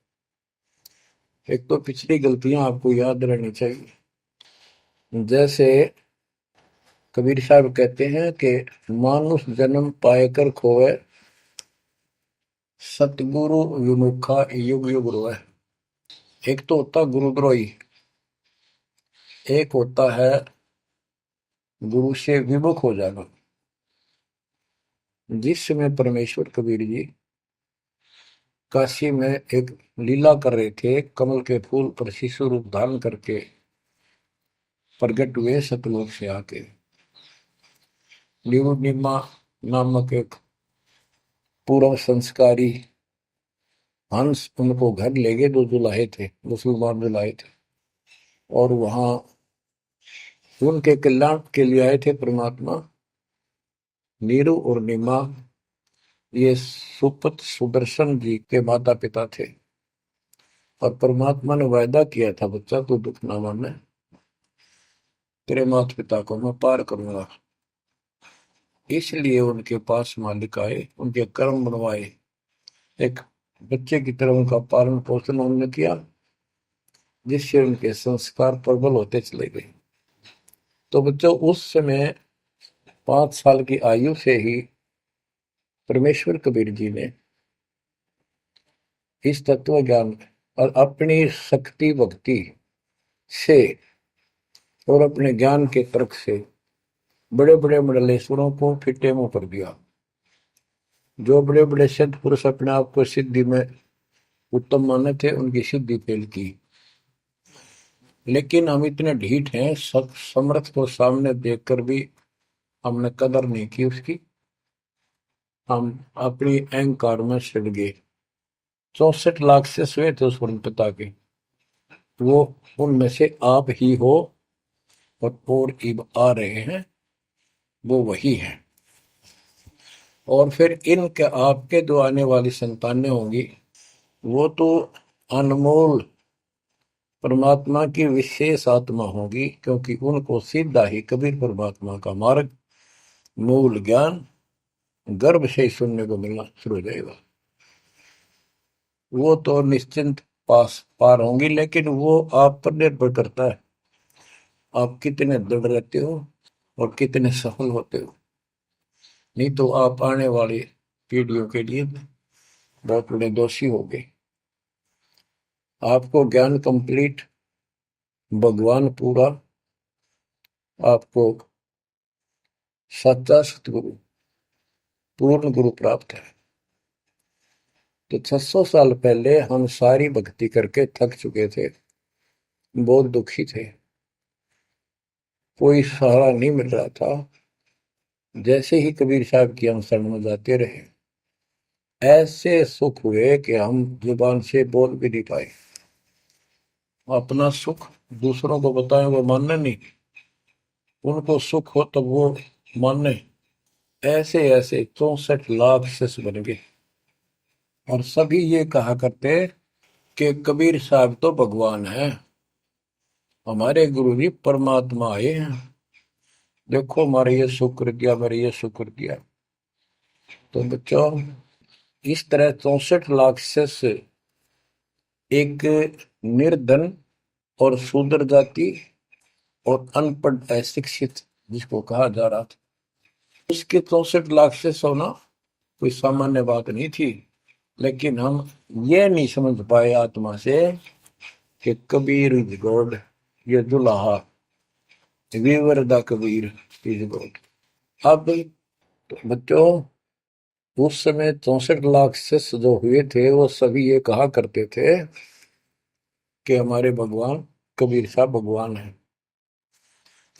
एक तो पिछली गलतियां आपको याद रहनी चाहिए। जैसे कबीर साहब कहते हैं कि मानुष जन्म पाएकर खोए, सतगुरु विमुखा युग युग रोए। एक तो होता गुरुद्रोही, एक होता है गुरु से विमुख हो जाना। जिस समय परमेश्वर कबीर जी काशी में एक लीला कर रहे थे, कमल के फूल पर शिशु रूप धारण करके प्रकट हुए सतलोक से आके। निमा नामक एक पूर्व संस्कारी हंस उनको घर ले गए, जो जुलाहे थे, मुसलमान जुलाहे थे, और वहां उनके कल्याण के लिए आए थे परमात्मा। नीरू और नीमा ये सुपत सुदर्शन जी के माता पिता थे, और परमात्मा ने वायदा किया था, बच्चा तू दुख ना माने, तेरे माता पिता को मैं पार करूंगा। इसलिए उनके पास मालिक आए, उनके कर्म बनवाए, एक बच्चे की तरह उनका पालन पोषण उन्होंने किया, जिससे उनके संस्कार प्रबल होते चले गए। तो बच्चों, उस समय 5 साल की आयु से ही परमेश्वर कबीर जी ने इस तत्व ज्ञान और अपनी शक्ति भक्ति से और अपने ज्ञान के तर्क से बड़े बड़े मंडलेश्वरों को फिटे मुंह कर दिया। जो बड़े बड़े सिद्ध पुरुष अपने आप को सिद्धि में उत्तम माने थे, उनकी सिद्धि फेल की। लेकिन हम इतने ढीठ हैं, समर्थ को सामने देखकर भी हमने कदर नहीं की उसकी। हम अपनी अहंकार में सड़ गए। 64 लाख से हुए थे उस परम पिता के, वो उनमें से आप ही हो, और इब आ रहे हैं, वो वही है। और फिर इनके आपके जो आने वाली संतानें होंगी, वो तो अनमोल परमात्मा की विशेष आत्मा होगी, क्योंकि उनको सीधा ही कबीर परमात्मा का मार्ग, मूल ज्ञान गर्भ से ही सुनने को मिलना शुरू हो जाएगा। वो तो निश्चिंत पार होंगी, लेकिन वो आप पर निर्भर करता है, आप कितने दृढ़ रहते हो और कितने सफल होते हो। नहीं तो आप आने वाली पीढ़ियों के लिए बहुत बड़े दोषी हो गए। आपको ज्ञान कंप्लीट, भगवान पूरा, आपको सच्चा सतगुरु, पूर्ण गुरु प्राप्त है। तो 600 साल पहले हम सारी भक्ति करके थक चुके थे, बहुत दुखी थे, कोई सहारा नहीं मिल रहा था। जैसे ही कबीर साहब की हम शरण में जाते रहे, ऐसे सुख हुए कि हम जुबान से बोल भी नहीं पाए। अपना सुख दूसरों को बताएं, वो मानने नहीं, उनको सुख हो तब वो मानने। ऐसे ऐसे 64 लाख शिष्य बन गए, और सभी ये कहा करते कि कबीर साहब तो भगवान है, हमारे गुरु जी परमात्मा आए हैं, देखो हमारे ये शुक्र किया, हमारे ये शुक्र किया। तो बच्चों, इस तरह 64 लाख शिष्य एक निर्धन और शूद्र जाति और अनपढ़ अशिक्षित जिसको कहा जा रहा था, उसके 64 लाख शिष्य होना कोई सामान्य बात नहीं थी। लेकिन हम ये नहीं समझ पाए आत्मा से कि कबीर इज गॉड, ये दुल्हा weaver the Kabir is God. अब तो बच्चों, उस समय 64 लाख शिष्य जो हुए थे, वो सभी ये कहा करते थे कि हमारे भगवान कबीर साहब भगवान है।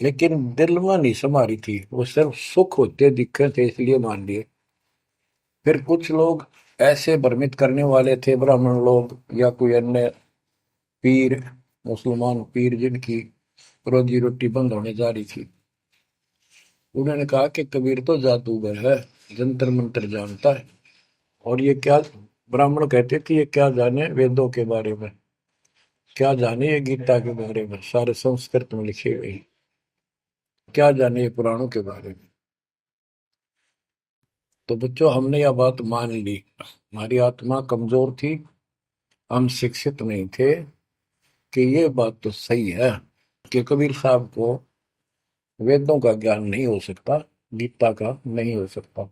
लेकिन दिल में नहीं समारी थी, वो सिर्फ सुख होते दिखे थे इसलिए मान लिए। फिर कुछ लोग ऐसे भ्रमित करने वाले थे, ब्राह्मण लोग या कोई अन्य पीर, मुसलमान पीर जिनकी रोजी रोटी बंद होने जा रही थी, उन्होंने कहा कि कबीर तो जादूगर है, जंतर मंत्र जानता है, और ये क्या, ब्राह्मण कहते थे ये क्या जाने वेदों के बारे में, क्या जाने ये गीता के बारे में, सारे संस्कृत में लिखे हुए, क्या जाने ये पुराणों के बारे में। तो बच्चों, हमने यह बात मान ली, हमारी आत्मा कमजोर थी, हम शिक्षित नहीं थे कि ये बात तो सही है कि कबीर साहब को वेदों का ज्ञान नहीं हो सकता, गीता का नहीं हो सकता,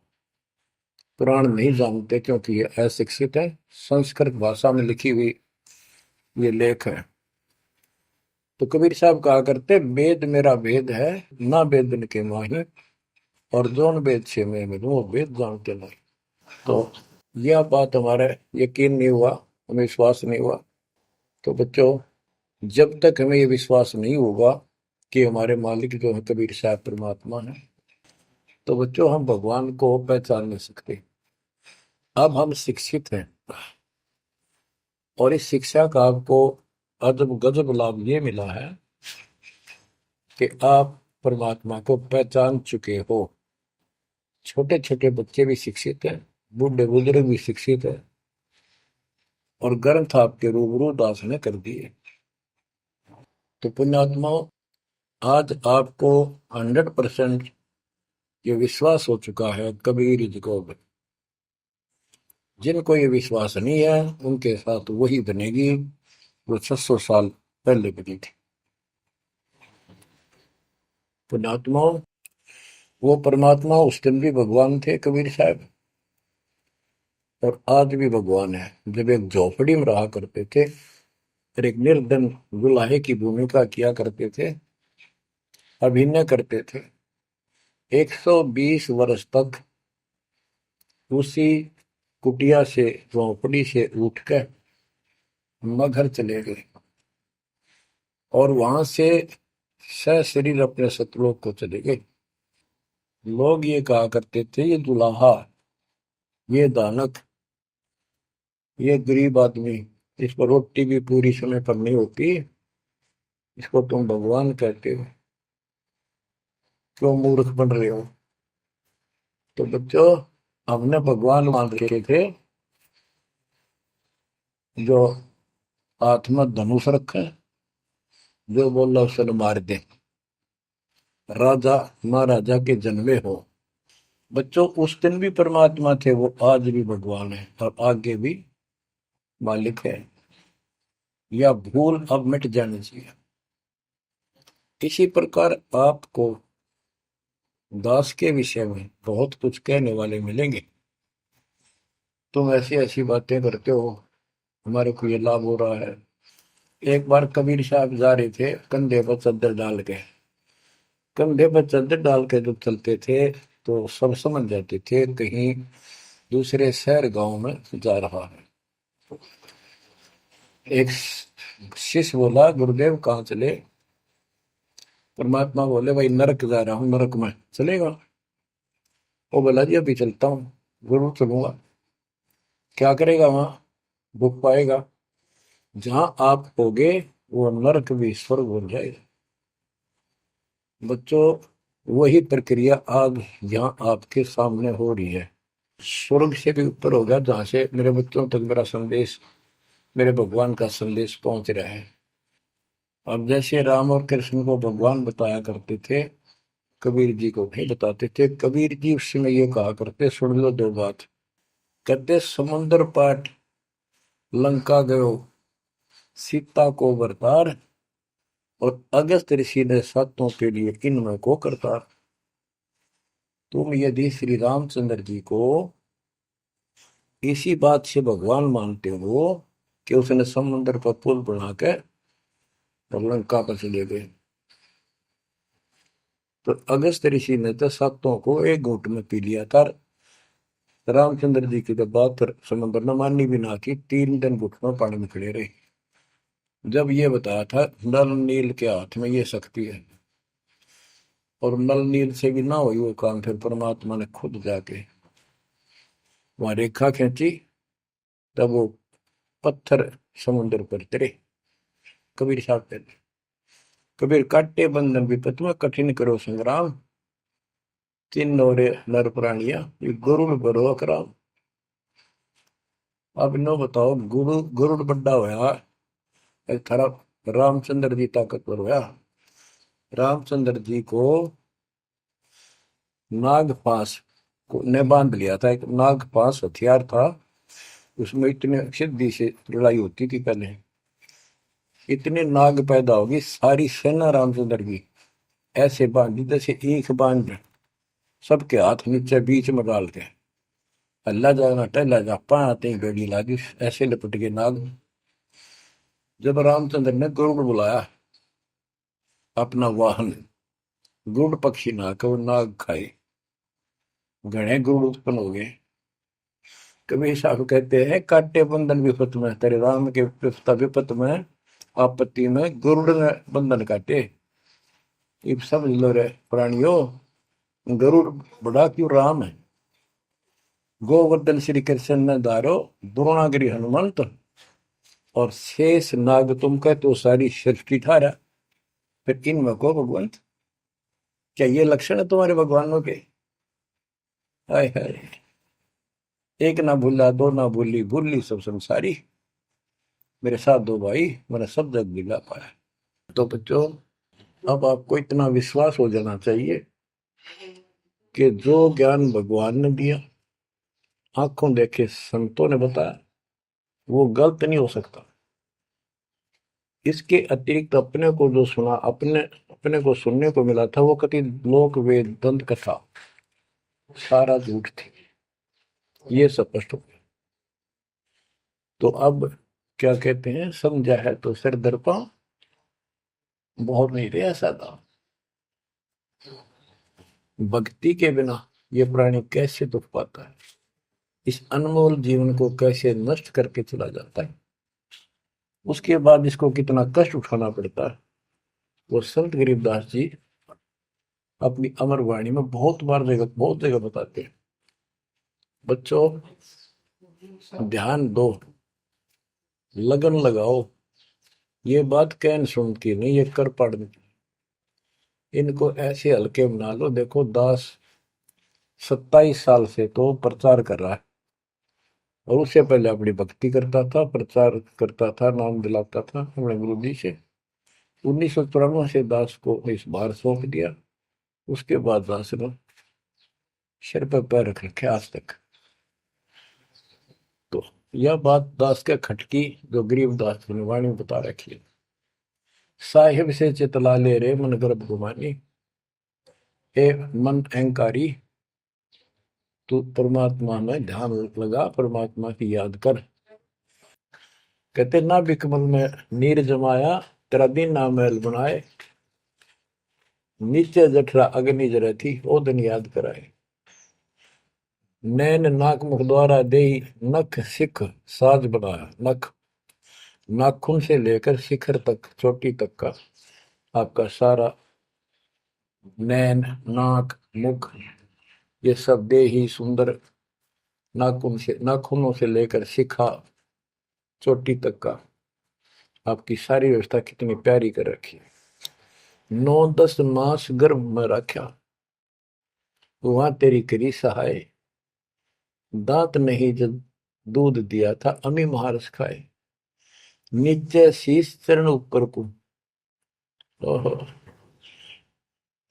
पुराण नहीं जानते क्योंकि ये अशिक्षित है, संस्कृत भाषा में लिखी हुई ये लेख है। तो कबीर साहब कहा करते, वेद मेरा वेद है, ना वेदन के माही, और जोन वेद से मैं मिलूं वो वेद जानते नहीं। तो यह बात हमारे यकीन नहीं हुआ, हमें विश्वास नहीं हुआ। तो बच्चों, जब तक हमें ये विश्वास नहीं होगा कि हमारे मालिक जो है कबीर साहब परमात्मा है, तो बच्चों हम भगवान को पहचान नहीं सकते। अब हम शिक्षित हैं, और इस शिक्षा का आपको अजब गजब लाभ ये मिला है कि आप परमात्मा को पहचान चुके हो। छोटे छोटे बच्चे भी शिक्षित हैं, बूढ़े बुजुर्ग भी शिक्षित है, और ग्रंथ आपके रूबरू दास ने कर दिए। तो पुण्यात्माओं, आज आपको 100% ये विश्वास हो चुका है कबीर जी को। जिनको ये विश्वास नहीं है उनके साथ वही बनेगी जो 600 साल पहले बनी थी। पुण्यात्माओं, वो परमात्मा उस दिन भी भगवान थे कबीर साहब, और आज भी भगवान है। जब एक झोपड़ी में रहा करते थे और एक निर्धन दुल्हे की भूमिका किया करते थे, अभिनय करते थे, 120 वर्ष तक उसी कुटिया से, झोपड़ी से उठकर मगहर चले गए और वहां से सशरीर अपने सतलोक को चले गए। लोग ये कहा करते थे, ये दुल्हा, ये दानक, ये गरीब आदमी, इस पर रोटी भी पूरी समय पर नहीं होती, इसको तुम भगवान कहते हो, क्यों मूर्ख बन रहे हो। तो बच्चों, हमने भगवान मान रखे थे जो हाथ में धनुष रखे, जो बोला उसने मार दे, राजा महाराजा के जन्मे हो। बच्चों, उस दिन भी परमात्मा थे, वो आज भी भगवान है और आगे भी मालिक है। या भूल अब मिट जानी चाहिए। इसी प्रकार आपको दास के विषय में बहुत कुछ कहने वाले मिलेंगे। तुम ऐसी ऐसी बातें करते हो, हमारे को ये लाभ हो रहा है। एक बार कबीर साहब जा रहे थे, कंधे पर चादर डाल के, कंधे पर चादर डाल के जब चलते थे तो सब समझ जाते थे कहीं दूसरे शहर गांव में जा रहा है। एक शिष्य बोला, गुरुदेव कहाँ चले। परमात्मा बोले, भाई नरक जा रहा हूँ, नरक में चलेगा। वो बोला, जी अभी चलता हूँ। जरूर चलूंगा। क्या करेगा वहां, भूख पाएगा। जहां आप होगे वो नरक भी स्वर्ग बन जाएगा। बच्चों, वही प्रक्रिया आज यहाँ आपके सामने हो रही है। स्वर्ग से भी ऊपर होगा, जहां से मेरे बच्चों तक मेरा संदेश, मेरे भगवान का संदेश पहुंच रहा है। अब जैसे राम और कृष्ण को भगवान बताया करते थे, कबीर जी को नहीं बताते थे। कबीर जी उस समय ये कहा करते, सुन लो दो बात। कहते, समुद्र पाट लंका गयो, सीता को बरतार, और अगस्त ऋषि ने सातों के लिए इनमें को करतार। तुम यदि श्री रामचंद्र जी को इसी बात से भगवान मानते हो कि उसने समुद्र पर पुल बना के और लंका पर चले गए, तो अगस्त ऋषि ने तो सातों को एक घूंट में पी लिया था। रामचंद्र जी की तो बात समुद्र ने मानी भी ना की, 3 दिन घुटनों पानी में खड़े रहे। जब ये बताया था नल नील के हाथ में ये शक्ति है, और नल नील से भी ना हुई वो काम, फिर परमात्मा ने खुद जाके वहां रेखा खींची, तब वो पत्थर समुद्र पर गिरे। कबीर साहब कहते, कबीर काटे बंधन विपत में, कठिन करो संग्राम, तीन नौरे नर प्राणिया, ये गरुड़ बरो अकराम। अब नो बताओ, गरुड़ बड्डा होया, थारा रामचंद्र जी ताकतवर होया। रामचंद्र जी को नाग पास ने बांध लिया था। एक नाग पास हथियार था, उसमें इतने सिद्धि से लड़ाई होती थी पहले। इतने नाग पैदा होगी, सारी सेना रामचंद्र की ऐसे बांधी जैसे एक बांध, सबके हाथ नीचे बीच में डाल के अल्लाह जाना टहला जा पाते ही बेड़ी लागी, ऐसे लपट के नाग। जब रामचंद्र ने गरुड़ बुलाया अपना वाहन, गरुड़ पक्षी ना को नाग खाए, घने गरुड़ उत्पन्न हो गए। कबीर साहब कहते हैं, काटे बंधन विपत में, तेरे राम के विपत में, आपत्ति में गरुड़ ने बंधन काटे। इब समझ लो रे प्राणियों, गरुड़ बड़ा क्यों राम है। गोवर्धन श्री कृष्ण ने दारो, द्रोणागिरी हनुमंत, और शेष नाग तुम कहते हो सारी सृष्टि थारा, फिर इनमें को भगवंत, क्या ये लक्षण है तुम्हारे भगवानों के? हाय हाय, एक ना भूला दो ना भूली, भूली सब संसारी, मेरे साथ दो भाई, मैंने सब जग दिला पाया। तो बच्चों, अब आपको इतना विश्वास हो जाना चाहिए कि जो ज्ञान भगवान ने दिया, आंखों देखे संतों ने बताया, वो गलत नहीं हो सकता। इसके अतिरिक्त अपने को जो सुना, अपने अपने को सुनने को मिला था, वो कति लोक वेद दंत कथा सारा झूठ थी, ये स्पष्ट हो गया। तो अब क्या कहते हैं, समझा है तो सिर दर्पा, बहुत नहीं रे ऐसा था। भक्ति के बिना ये प्राणी कैसे दुख पाता है, इस अनमोल जीवन को कैसे नष्ट करके चला जाता है, उसके बाद इसको कितना कष्ट उठाना पड़ता है, वो संत गरीबदास जी अपनी अमर वाणी में बहुत जगह बताते हैं। बच्चों, ध्यान दो, लगन लगाओ, ये बात कहन सुन की नहीं, ये कर पढ़ने की। इनको ऐसे हल्के बना लो। देखो दास 27 साल से तो प्रचार कर रहा है, और उससे पहले अपनी भक्ति करता था, प्रचार करता था, नाम दिलाता था अपने गुरु जी से। 1994 से दास को इस बार सौंप दिया, उसके बाद दास ने सिर पर पैर रख रखे आज तक। तो यह बात दास के खटकी, जो गरीब दास की वाणी में बता रखी है। साहिब से चितला ले रे मन गर्भ गुमानी, ए मन अहंकारी, तू परमात्मा में ध्यान लगा, परमात्मा की याद कर। कहते ना बिकमल में नीर जमाया, तेरा दिन ना महल बनाए, नीचे जठरा अग्नि जरे थी, ओ दिन याद कराए। नैन नाक मुख द्वारा दे, नख सिख साज बनाया। नख, नाखून से लेकर शिखर तक, चोटी तक का आपका सारा नैन, नाक, मुख, ये सब दे ही सुंदर, नाखूनों से लेकर शिखा चोटी तक का आपकी सारी व्यवस्था कितनी प्यारी कर रखी है। 9-10 मास गर्भ में रखा, वहां तेरी करी सहाय, दांत नहीं जब दूध दिया था, अमी महारस खाए। नीचे शीश चरण ऊपर को, ओहो,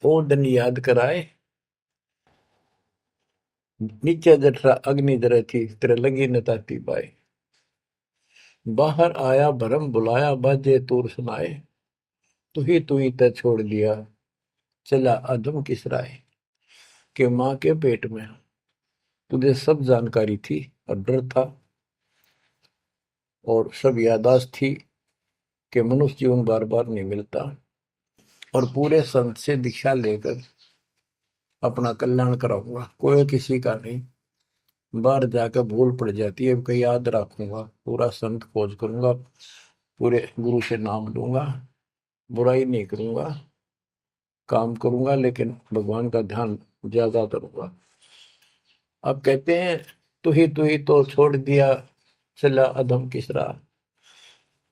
वो दिन याद कराए। नीचे जठरा अग्नि जरे थी, तेरे लगी न ताती बाई। बाहर आया भरम बुलाया, बाजे तूर सुनाए, तू ही तय छोड़ दिया, चला अधम किस राय। के माँ के पेट में तुझे सब जानकारी थी, और डर था, और सब यादाश्त थी कि मनुष्य जीवन बार बार नहीं मिलता, और पूरे संत से दीक्षा लेकर अपना कल्याण कराऊंगा, कोई किसी का नहीं। बाहर जाकर भूल पड़ जाती है, कहीं याद रखूंगा, पूरा संत खोज करूंगा, पूरे गुरु से नाम लूंगा, बुराई नहीं करूंगा, काम करूंगा, लेकिन भगवान का ध्यान ज्यादा करूंगा। अब कहते हैं तू ही तो छोड़ दिया, चला अधम किस राह।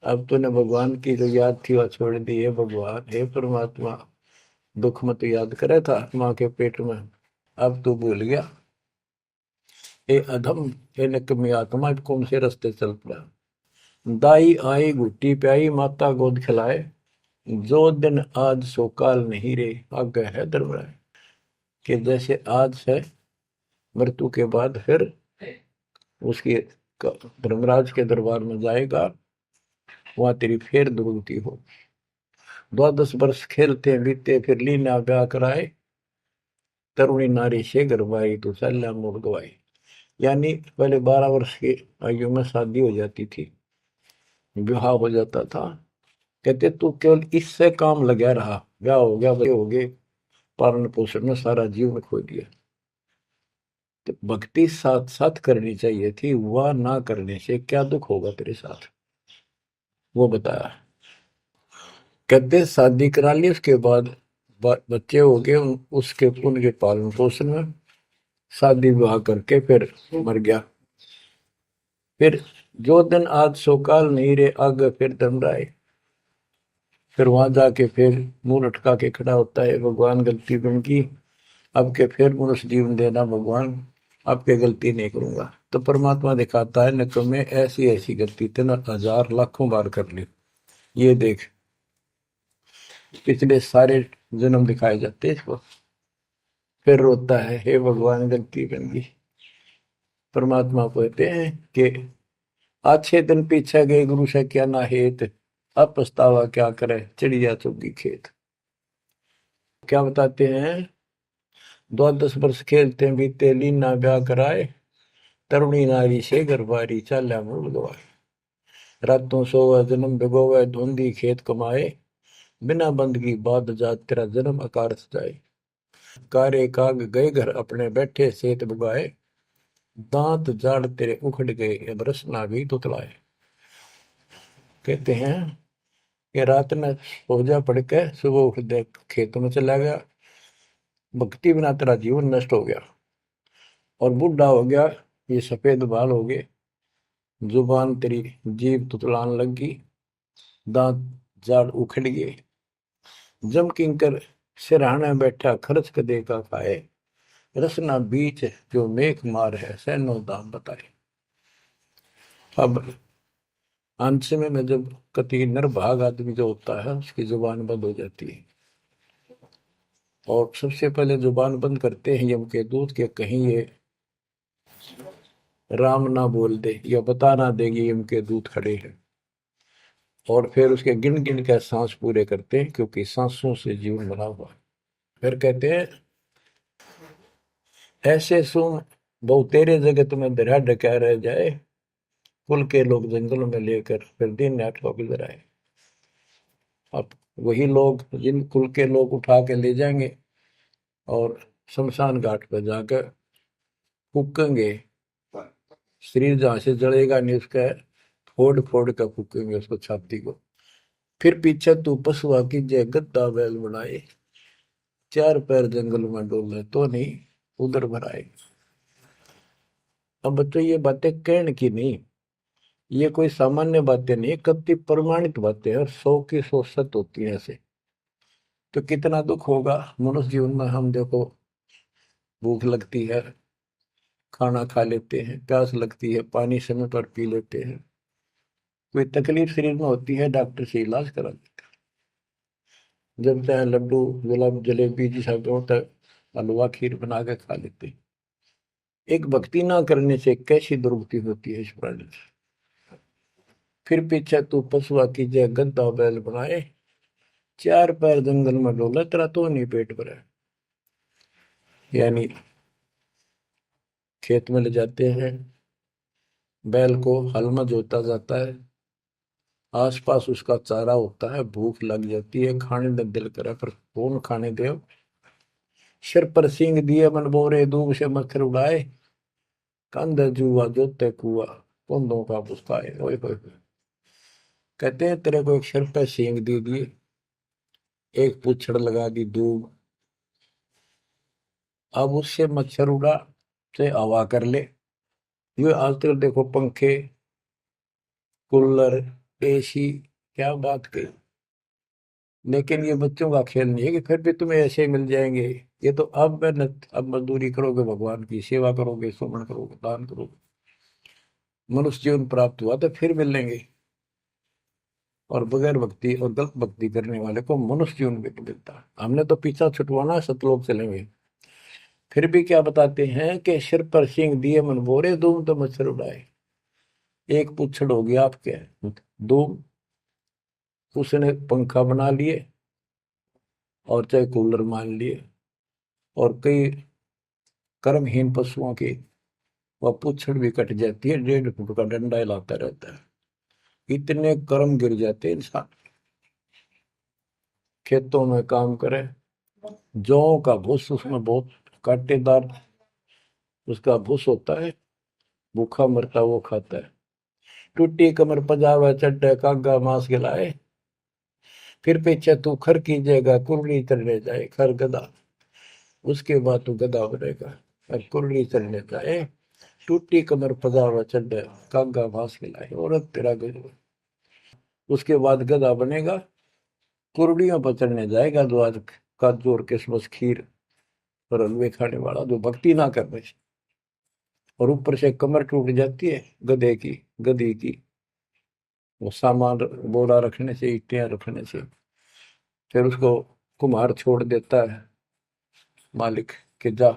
अब तूने भगवान की जो याद थी वह छोड़ दी है। भगवान, हे परमात्मा, दुख मत याद करे था माँ के पेट में, अब तू भूल गया। ए अधम, हे निकम्मी आत्मा, कौन से रास्ते चल पड़ा। दाई आई घुट्टी प्याई, माता गोद खिलाए, जो दिन आज सो काल नहीं रे, आगे है दरबार। कि जैसे आज है, मृत्यु के बाद फिर उसकी धर्मराज के दरबार में जाएगा, वहां तेरी फिर दुर्गति हो। 12 वर्ष खेलते बीते, फिर लीना ब्याह कराए, तरुणी नारी से गरबाई, तो सल्ला मोड़ गवाई। यानी पहले 12 वर्ष की आयु में शादी हो जाती थी, विवाह हो जाता था। कहते तू केवल इससे काम लगा रहा, ब्याह हो गया, बच्चे हो गए, पालन पोषण में सारा जीवन खो दिया। तो भक्ति साथ साथ करनी चाहिए थी, वह ना करने से क्या दुख होगा तेरे साथ, वो बताया। कहते शादी करा ली, उसके बाद बच्चे हो गए, उसके उनके पालन पोषण में शादी विवाह करके फिर मर गया। फिर जो दिन आज सो काल नहीं रे आगे फिर धमराए। फिर वहां जाके फिर मुंह लटका के खड़ा होता है, भगवान गलती बन की, अब के फिर मनुष्य जीवन देना भगवान, अब के गलती नहीं करूंगा। तो परमात्मा दिखाता है न तुम्हें ऐसी ऐसी गलती तेना हजार लाखों बार कर ली, ये देख। पिछले सारे जन्म दिखाए जाते हैं इसको। फिर रोता है, हे भगवान गलती बन गई। परमात्मा को कहते हैं कि अच्छे दिन पीछे गए गुरु से क्या ना हेत, अब पछतावा क्या करे चिड़िया चुगी खेत। क्या बताते हैं, 10 वर्ष खेलते हैं बीते लीना ब्याह कराए, तरुणी नारी से गरबारी चाल्या मूल गवाए। रातों सोवा जन्म भिगोवे धुंधी खेत कमाए, बिना बंदगी बाद जात तेरा जन्म अकारथ जाए। कारे काग गए घर अपने बैठे सेत बुगाए, दांत जाड़ तेरे उखड़ गए अब रसना भी तुतलाए। कहते हैं कि रात में सो जा पड़ के सुबह उठ दे खेतों में चला गया, भक्ति बिना तेरा जीवन नष्ट हो गया, और बूढ़ा हो गया, ये सफेद बाल हो गए, जुबान तेरी जीभ तुतलान लगी, दांत जाड़ उखड़ गए। जम किंकर सिरहाने बैठा खर्च कदे का खाए, रसना बीच जो मेघ मार है सैनो दाम बताए। अब अंत में जब कति निर्भाग आदमी जो होता है उसकी जुबान बंद हो जाती है, और सबसे पहले जुबान बंद करते हैं यम के दूत के कहीं ये राम ना बोल दे या बता ना देगी यम के दूत खड़े हैं। और फिर उसके गिन गिन के सांस पूरे करते हैं, क्योंकि सांसों से जीवन बना हुआ है। फिर कहते हैं ऐसे सुन बहु तेरे जगत में दरिया डका रह जाए, कुल के लोग जंगलों में लेकर फिर दिन रात को गुजर आए। अब वही लोग जिन कुल के लोग उठा के ले जाएंगे और शमशान घाट पर जाकर फूकेंगे, शरीर जहां से जलेगा नहीं उसका फोड़ फोड़ कर फूकेंगे उसको छाती को। फिर पीछे तू पशुआ की जय गद्दा बैल बनाए, चार पैर जंगल में डोले तो नहीं उधर भराए। अब बच्चों ये बातें कहने की नहीं, ये कोई सामान्य बातें नहीं, कति प्रमाणित बातें हैं, और 100 की 100 सत्य होती है ऐसे। तो कितना दुख होगा मनुष्य जीवन में, हम देखो भूख लगती है खाना खा लेते हैं, प्यास लगती है पानी समय पर पी लेते हैं, कोई तकलीफ शरीर में होती है डॉक्टर से इलाज करा लेते हैं, जब चाहे लड्डू गुलाब जलेबी जी सब होता है हलवा खीर बना के खा लेते हैं। एक भक्ति ना करने से कैसी दुर्गति होती है इस प्राणी से। फिर पीछे तू पशुआ की जय गद्दा बैल बनाए, चार पैर जंगल में डोला तेरा तो नहीं पेट भरा। यानी खेत में ले जाते हैं, बैल को हल में जोता जाता है, आसपास उसका चारा होता है, भूख लग जाती है, खाने में दिल करे पर कौन खाने दे। सिर पर सींग दिए मन बोरे दूब से मच्छर उड़ाए, कंध जुआ जोते कुआ कुंदों का पुस्ताए। ओए होए होए। कहते हैं तेरे को एक सिर पर सींग दे दिए, एक पूछड़ लगा दी दूब, अब उससे मच्छर उड़ा से हवा कर ले। ये आजकल देखो पंखे कूलर एसी, क्या बात कही। लेकिन ये बच्चों का खेल नहीं है कि फिर भी तुम्हें ऐसे ही मिल जाएंगे। ये तो अब मेहनत, अब मजदूरी करोगे, भगवान की सेवा करोगे, सुमन करोगे, दान करोगे, मनुष्य जीवन प्राप्त हुआ तो फिर मिलेंगे। और बगैर भक्ति और गलत भक्ति करने वाले को मनुष्य जीवन भी नहीं मिलता। हमने तो पीछा छुटवाना, सतलोक चलेंगे। फिर भी क्या बताते हैं कि सिर पर सींग दिए मन बोरे दूम तो मच्छर उड़ाए। एक पुच्छड़ हो गया आपके दूम, उसने पंखा बना लिए और चाहे कूलर मान लिए, और कई कर्महीन पशुओं की वह पुच्छड़ भी कट जाती है, 1.5 फुट का डंडा हिलाता रहता है। इतने कर्म गिर जाते हैं इंसान। खेतों में काम करे, जौ का भूस उसमें बहुत कांटेदार उसका भूस होता है, भूखा मरता वो खाता है। टूटी कमर पजावा चड्डे कागा मांस खिलाए, फिर पीछे तू खर कीजिएगा कुर्री चढ़ने जाए खर गधा, उसके बाद तू गधा बनेगा और कुर्री चढ़ने जाए। टूटी कमर पजावा चढ़ कागा भास खिलाए, और तेरा गजब। उसके बाद गधा बनेगा, कुर्डियों पर चढ़ने जाएगा, जो आज काजू और किशमिश खीर और हलवे खाने वाला, जो भक्ति ना कर रहे, और ऊपर से कमर टूट जाती है गधे की, गधी की, वो सामान बोरा रखने से, ईंटें रखने से। फिर उसको कुम्हार छोड़ देता है मालिक के जा,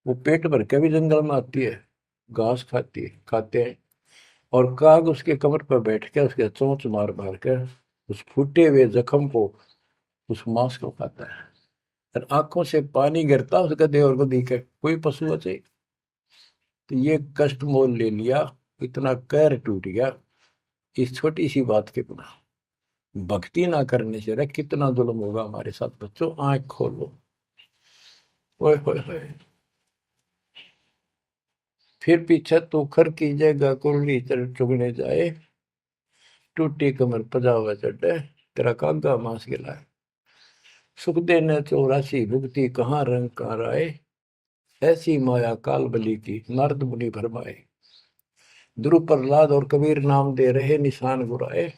वो पेट भर के भी जंगल में आती है, घास खाती है, खाते हैं, और काग उसके कमर पर बैठ के उसके चोंच मार मार कर उस फूटे हुए जख्म को, उस मांस को खाता है। और आंखों से पानी गिरता उस गधे और गधी के, कोई पशु बचे। तो ये कष्ट मोल ले लिया, इतना कहर टूट गया इस छोटी सी बात के बिना। भक्ति ना करने से रे कितना जुल्म होगा हमारे साथ। बच्चों आंख खोलो, ओए होए होए। फिर पीछे तो खर की जगह कुरली चुगने जाए, टूटी कमर पजावा चढ़े, तेरा कागा मांस गिलाए। सुख देने 84 भुगती कहाँ रंग कहाँ राय, ऐसी माया काल बली की नारद मुनि भरमाए। ध्रुव प्रहलाद और कबीर नाम दे रहे निशान गुराए,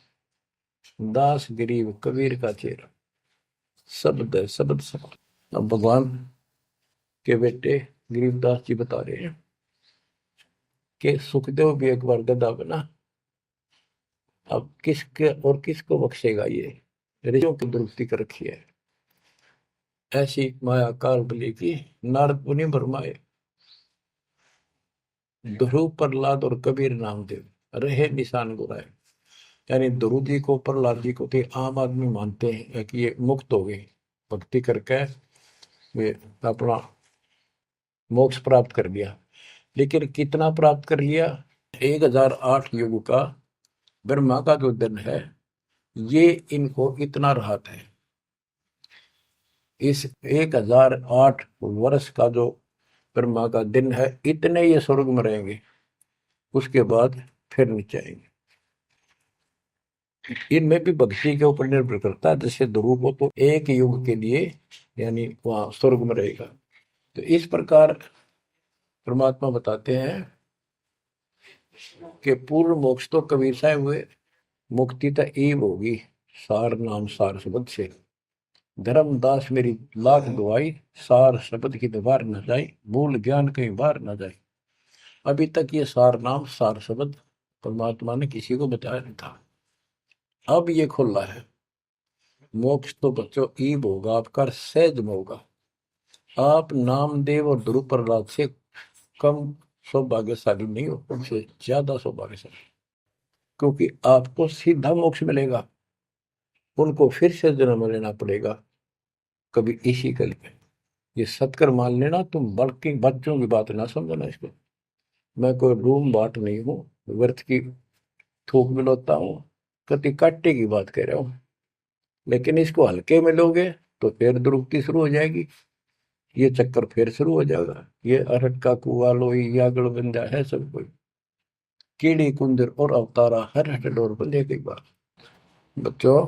दास गरीब कबीर का चेहरा। शब्द है, शब्द शब्द। अब भगवान के बेटे गरीबदास जी बता रहे हैं कि सुखदेव भी एक बार गधा बना, अब किसके और किसको बख्शेगा ये, ऋषियों की दुरुस्ती कर रखी है। ऐसी माया काल बली की नारद मुनि भरमाए। ध्रुव प्रहलाद और कबीर नामदेव रहे निशान गुराए। यानी ध्रुव जी को, प्रहलाद जी को थे आम आदमी मानते हैं कि ये मुक्त हो गए, भक्ति करके वे अपना मोक्ष प्राप्त कर लिया। लेकिन कितना प्राप्त कर लिया? 1008 युग का ब्रह्मा का जो दिन है, ये इनको इतना राहत है। इस 1008 वर्ष का जो ब्रह्मा का दिन है, इतने ये स्वर्ग में रहेंगे, उसके बाद फिर नीचे आएंगे। इनमें भी भक्ति के ऊपर निर्भर करता है। जैसे ध्रुव को तो एक युग के लिए यानी वहां स्वर्ग में रहेगा। तो इस प्रकार परमात्मा बताते हैं कि पूर्ण मोक्ष तो कबीर साहब हुए, मुक्ति तो ईब होगी सार नाम सार शब्द से। धर्मदास मेरी लाख दुआई, सार शब्द की दीवार न जाए, मूल ज्ञान कहीं बाहर न जाए। अभी तक ये सार नाम सार शब्द परमात्मा ने किसी को बताया नहीं था, अब ये खुला है। मोक्ष तो बच्चों ईब होगा आपका, सहज में होगा। आप नामदेव और ध्रुव प्रहलाद से कम सौभाग्यशाली नहीं हो, उनसे ज्यादा सौभाग्यशाली, क्योंकि आपको सीधा मोक्ष मिलेगा, उनको फिर से जन्म लेना पड़ेगा कभी इसी कल में। ये सत्कर मान लेना तुम, बल्कि बच्चों की बात ना समझना इसको। मैं कोई रूम बाट नहीं हूँ, व्यर्थ की थूक मिलोता हूँ, कति काटे की बात कह रहा हूँ। लेकिन इसको हल्के में लोगे तो फिर दुरुक्ति शुरू हो जाएगी, ये चक्कर फिर शुरू हो जाएगा। ये अरट का कुआ लोई यागड़ बंदा है सब कोई, कीड़ी कुंदर और अवतारा हर हट डोर बंदे की बात। बच्चों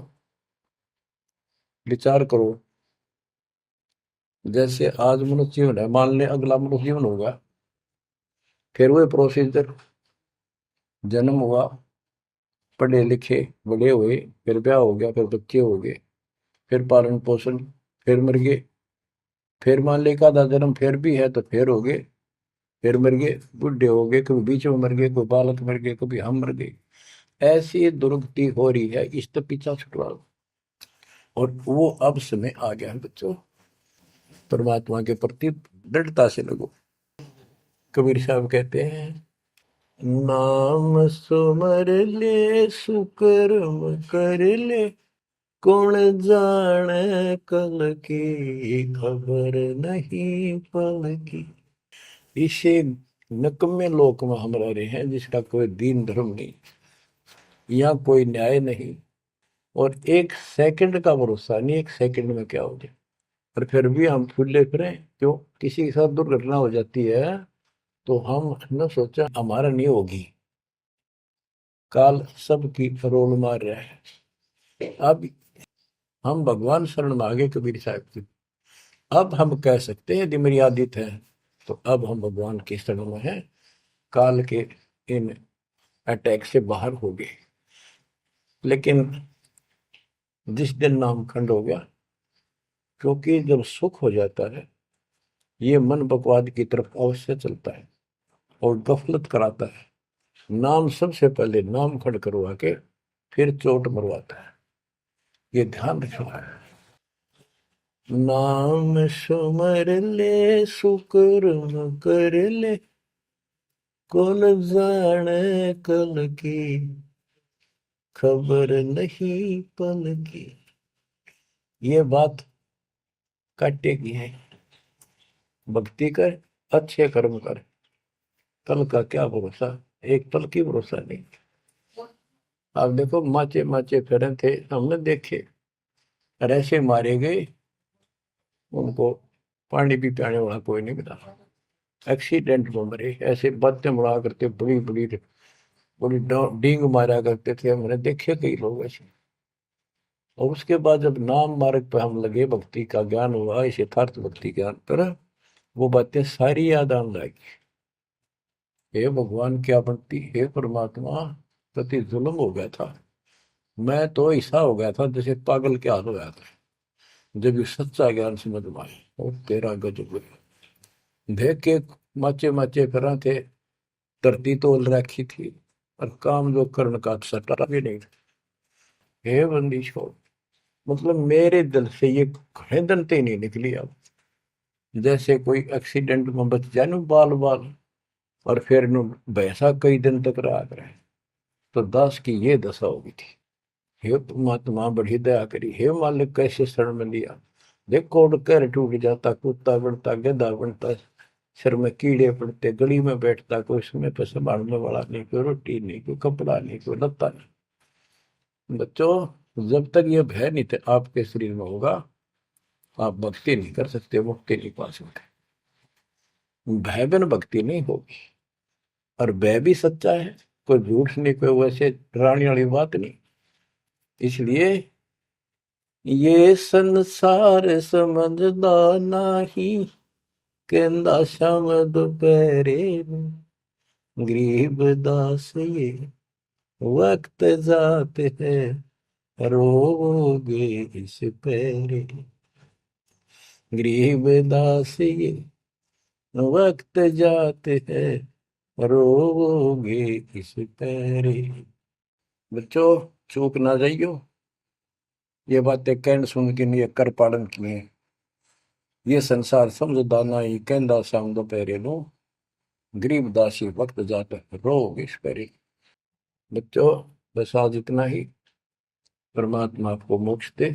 विचार करो, जैसे आज मनुष्य जीवन है, मान ले अगला मनुष्य जीवन होगा, फिर वही प्रोसीजर, जन्म हुआ, पढ़े लिखे बड़े हुए, फिर ब्याह हो गया, फिर बच्चे हो गए, फिर पालन पोषण, फिर मर गए, फिर मान ले का जन्म फिर भी है तो फिर हो गए, फिर मर गए, बूढ़े हो गए, कभी बीच में मर गए, कोई बालक मर गए, कभी हम मर गए। ऐसी दुर्गति हो रही है, इस तो पीछा छुटवा। और वो अब समय आ गया है बच्चों, परमात्मा के प्रति दृढ़ता से लगो। कबीर साहब कहते हैं, नाम सुमर ले सुकर्म कर ले, कौन जाने कल की खबर नहीं पल की। इसे नकम्मे लोक में हम रह रहे हैं, जिसका कोई दीन धर्म नहीं, यहाँ कोई न्याय नहीं, और एक सेकंड का भरोसा नहीं, एक सेकंड में क्या हो जाए। और फिर भी हम फूले फिरे, क्यों? किसी के साथ दुर्घटना हो जाती है तो हम न सोचा हमारा नहीं होगी, काल सबकी रोल मार रहा है। अब हम भगवान शरण मांगे कबीर साहब की, अब हम कह सकते हैं यदि मेरी आदित है, तो अब हम भगवान की शरण में हैं। काल के इन अटैक से बाहर हो गए। लेकिन जिस दिन नामखंड हो गया, क्योंकि जब सुख हो जाता है ये मन बकवाद की तरफ अवश्य चलता है और गफलत कराता है। नाम सबसे पहले नाम खड़ करवा के फिर चोट मरवाता है, ये ध्यान रखना है। नाम सुमर ले सुकर्म कर ले, कौन जाने कल की, खबर नहीं पल की। ये बात काटेगी है। भक्ति कर, अच्छे कर्म कर, कल का क्या भरोसा, एक पल की भरोसा नहीं। आप देखो माचे माचे फिरे थे, हमने देखे, और ऐसे मारे गए, उनको पानी भी पियाने वाला कोई नहीं मिला, एक्सीडेंट में मरे। ऐसे बातें बड़ा करते, बड़ी बड़ी बड़ी डींग मारा करते थे, हमने देखे कई लोग ऐसे। और उसके बाद जब नाम मार्ग पर हम लगे, भक्ति का ज्ञान हुआ, इस यथार्थ भक्ति ज्ञान पर, वो बातें सारी याद आने लगी। हे भगवान क्या बनती, हे परमात्मा, प्रति जुल्म हो गया था। मैं तो ऐसा हो गया था जैसे पागल के हाल हो गया था, जब ये सच्चा ज्ञान समझ में आया। और तेरा गजब देख के माचे माचे करा थे, धरती तोल रखी थी, और काम जो कर्ण का सटा भी नहीं था। हे बंदी छोड़, मतलब मेरे दिल से ये घने दंते नहीं निकली। अब जैसे कोई एक्सीडेंट में बच जाए ना बाल बाल, और फिर नु भैंसा कई दिन तक रहा करे, तो दास की ये दशा होगी थी। हे परमात्मा बड़ी दया करी, हे मालिक कैसे शरण में लिया। देखो कर टूट जाता, कुत्ता बनता, गधा बनता, सिर में कीड़े पड़ते, गली में बैठता, कोई समय पर संभालने वाला नहीं, कोई रोटी नहीं, कोई कपड़ा नहीं, कोई लत्ता नहीं। बच्चों, जब तक ये भय नहीं थे आपके शरीर में होगा, आप भक्ति नहीं कर सकते, मुक्ति नहीं पा सकते। भय बिन भक्ति नहीं होगी। और भय भी सच्चा है, कोई झूठ नहीं, कोई वैसे डराने वाली बात नहीं। इसलिए ये संसार समझदा नहीं, कहंदा शाम दोपहरे में, गरीब दास ये वक्त जाते है, रोगे इस पैरे। गरीब दास ये वक्त जाते हैं, रोगे इस पैरे। बच्चों, चूक ना जाइयो, ये बातें कहन सुन के नहीं, कर पालन किए। ये संसार समझदा नहीं, कहंदा शाम दोपहरे नो, गरीब दासी वक्त जाता है, रोग इस पैरे। बच्चों, बस आज इतना ही। परमात्मा आपको मोक्ष दे,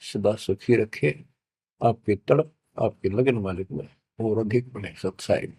सदा सुखी रखे, आपकी तड़प, आपकी लगन मालिक में और अधिक बने सत्साई।